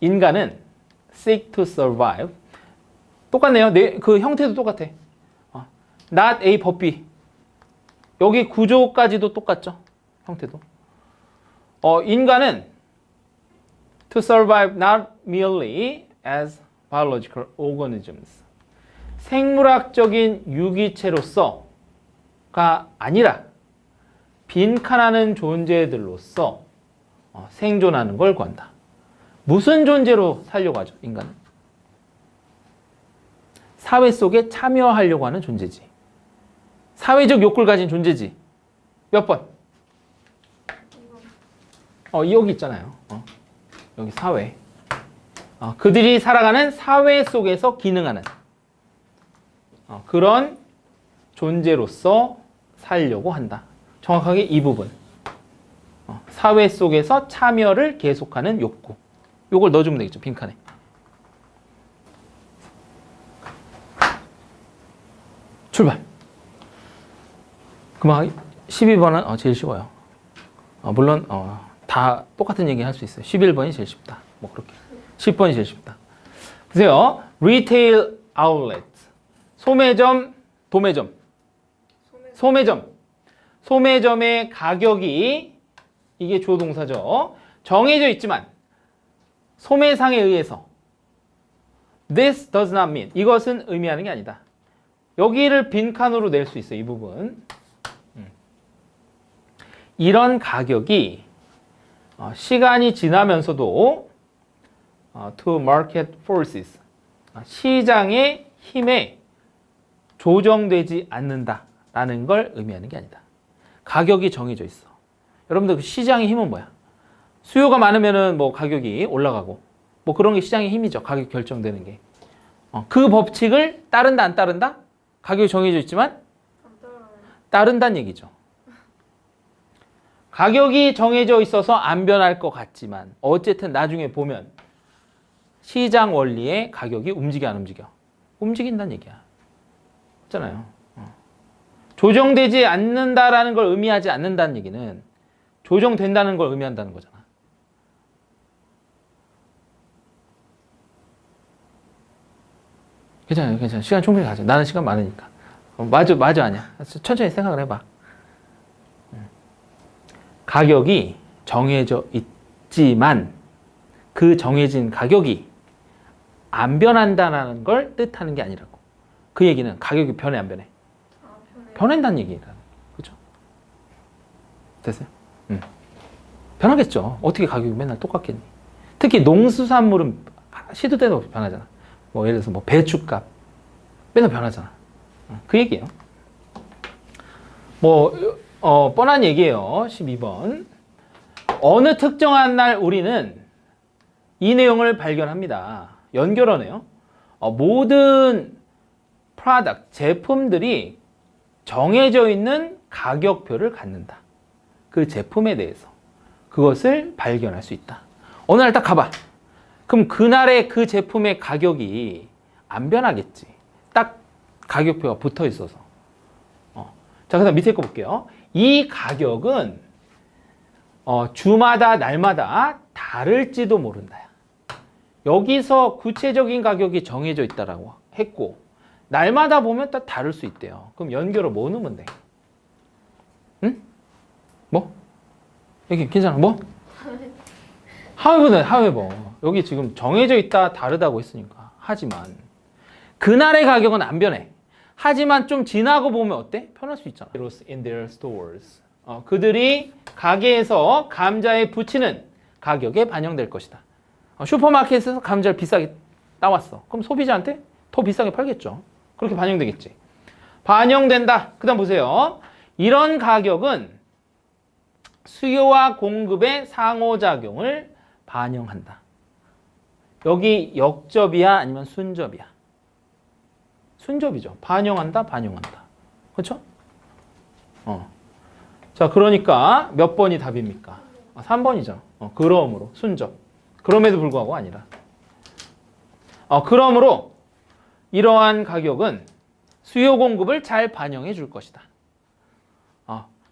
인간은 seek to survive. 똑같네요. 그 형태도 똑같아. not A but B. 여기 구조까지도 똑같죠. 형태도. 인간은 to survive not merely as biological organisms. 생물학적인 유기체로서가 아니라 빈칸하는 존재들로서 생존하는 걸 구한다. 무슨 존재로 살려고 하죠, 인간은? 사회 속에 참여하려고 하는 존재지. 사회적 욕구를 가진 존재지. 몇 번? 여기 있잖아요. 여기 사회. 그들이 살아가는 사회 속에서 기능하는 그런 존재로서 살려고 한다. 정확하게 이 부분. 사회 속에서 참여를 계속하는 욕구. 요걸 넣어주면 되겠죠, 빈칸에. 출발. 그만 12번은 제일 쉬워요. 물론 다 똑같은 얘기 할 수 있어요. 11번이 제일 쉽다. 뭐 그렇게. 10번이 제일 쉽다. 보세요. Retail outlet. 소매점, 도매점. 소매점. 소매점의 가격이 이게 주어 동사죠. 정해져 있지만 소매상에 의해서 This does not mean. 이것은 의미하는 게 아니다. 여기를 빈칸으로 낼 수 있어요. 이 부분. 이런 가격이 시간이 지나면서도 to market forces. 시장의 힘에 조정되지 않는다라는 걸 의미하는 게 아니다. 가격이 정해져 있어. 여러분들 그 시장의 힘은 뭐야? 수요가 많으면은 뭐 가격이 올라가고 뭐 그런 게 시장의 힘이죠. 가격 결정되는 게. 그 법칙을 따른다 안 따른다? 가격이 정해져 있지만 따른다는 얘기죠. 가격이 정해져 있어서 안 변할 것 같지만 어쨌든 나중에 보면 시장 원리의 가격이 움직여 안 움직여? 움직인다는 얘기야. 있잖아요. 조정되지 않는다라는 걸 의미하지 않는다는 얘기는 조정된다는 걸 의미한다는 거잖아. 괜찮아요, 괜찮아요. 시간 충분히 가져. 나는 시간 많으니까. 맞아, 아니야. 천천히 생각을 해봐. 가격이 정해져 있지만 그 정해진 가격이 안 변한다는 걸 뜻하는 게 아니라고. 그 얘기는 가격이 변해 안 변해? 변한다는 얘기라는 그죠? 됐어요? 변하겠죠. 어떻게 가격이 맨날 똑같겠니? 특히 농수산물은 시도 때도 없이 변하잖아. 뭐 예를 들어서 뭐 배추값 맨날 변하잖아. 그 얘기예요. 뭐 뻔한 얘기예요. 12번. 어느 특정한 날 우리는 이 내용을 발견합니다. 연결어네요. 모든 프로덕트, 제품들이 정해져 있는 가격표를 갖는다. 그 제품에 대해서. 그것을 발견할 수 있다. 어느 날 딱 가봐. 그럼 그날의 그 제품의 가격이 안 변하겠지. 딱 가격표가 붙어 있어서. 자, 그 다음 밑에 거 볼게요. 이 가격은 주마다 날마다 다를지도 모른다. 여기서 구체적인 가격이 정해져 있다라고 했고 날마다 보면 또 다를 수 있대요. 그럼 연결어 뭐 넣으면 돼? 응? 뭐? 여기 괜찮아? 뭐? however. 여기 지금 정해져 있다 다르다고 했으니까. 하지만 그날의 가격은 안 변해. 하지만 좀 지나고 보면 어때? 편할 수 있잖아. In their stores. 그들이 가게에서 감자에 붙이는 가격에 반영될 것이다. 슈퍼마켓에서 감자를 비싸게 따왔어. 그럼 소비자한테 더 비싸게 팔겠죠. 그렇게 반영되겠지. 반영된다. 그 다음 보세요. 이런 가격은 수요와 공급의 상호작용을 반영한다. 여기 역접이야 아니면 순접이야? 순접이죠. 반영한다, 반영한다. 그렇죠? 자, 그러니까 몇 번이 답입니까? 3번이죠. 그러므로 순접. 그럼에도 불구하고 아니라. 그러므로 이러한 가격은 수요 공급을 잘 반영해 줄 것이다.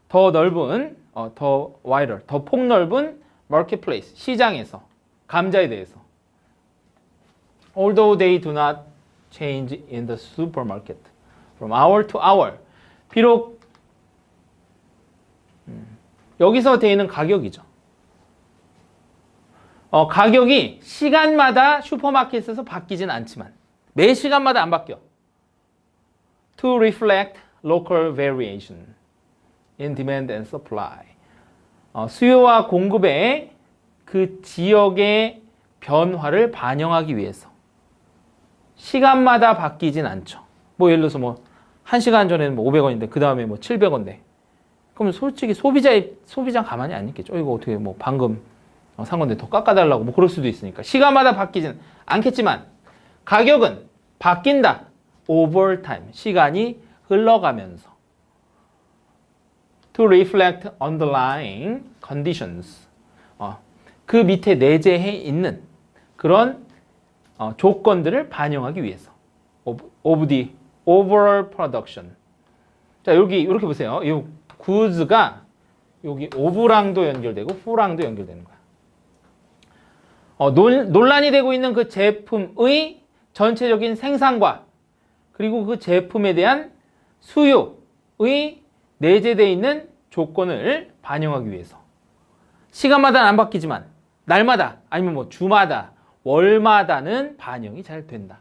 더 넓은, 더 wider, 더 폭넓은 marketplace, 시장에서 감자에 대해서. Although they do not change in the supermarket from hour to hour. 비록 여기서 되는 가격이죠. 가격이 시간마다 슈퍼마켓에서 바뀌진 않지만 매 시간마다 안 바뀌어. To reflect local variation in demand and supply. 수요와 공급의 그 지역의 변화를 반영하기 위해서 시간마다 바뀌진 않죠. 뭐 예를 들어서 뭐 1시간 전에는 뭐 500원인데 그 다음에 뭐 700원대. 그럼 솔직히 소비자 가만히 안 있겠죠. 이거 어떻게 뭐 방금 산 건데 더 깎아달라고 뭐 그럴 수도 있으니까. 시간마다 바뀌진 않겠지만 가격은 바뀐다. over time. 시간이 흘러가면서. to reflect underlying conditions. 그 밑에 내재해 있는 그런 조건들을 반영하기 위해서. of the overall production. 자, 여기 이렇게 보세요. 이 goods가 여기 of랑도 연결되고 for랑도 연결되는 거야. 논란이 되고 있는 그 제품의 전체적인 생산과 그리고 그 제품에 대한 수요의 내재되어 있는 조건을 반영하기 위해서 시간마다는 안 바뀌지만 날마다 아니면 뭐 주마다 월마다는 반영이 잘 된다.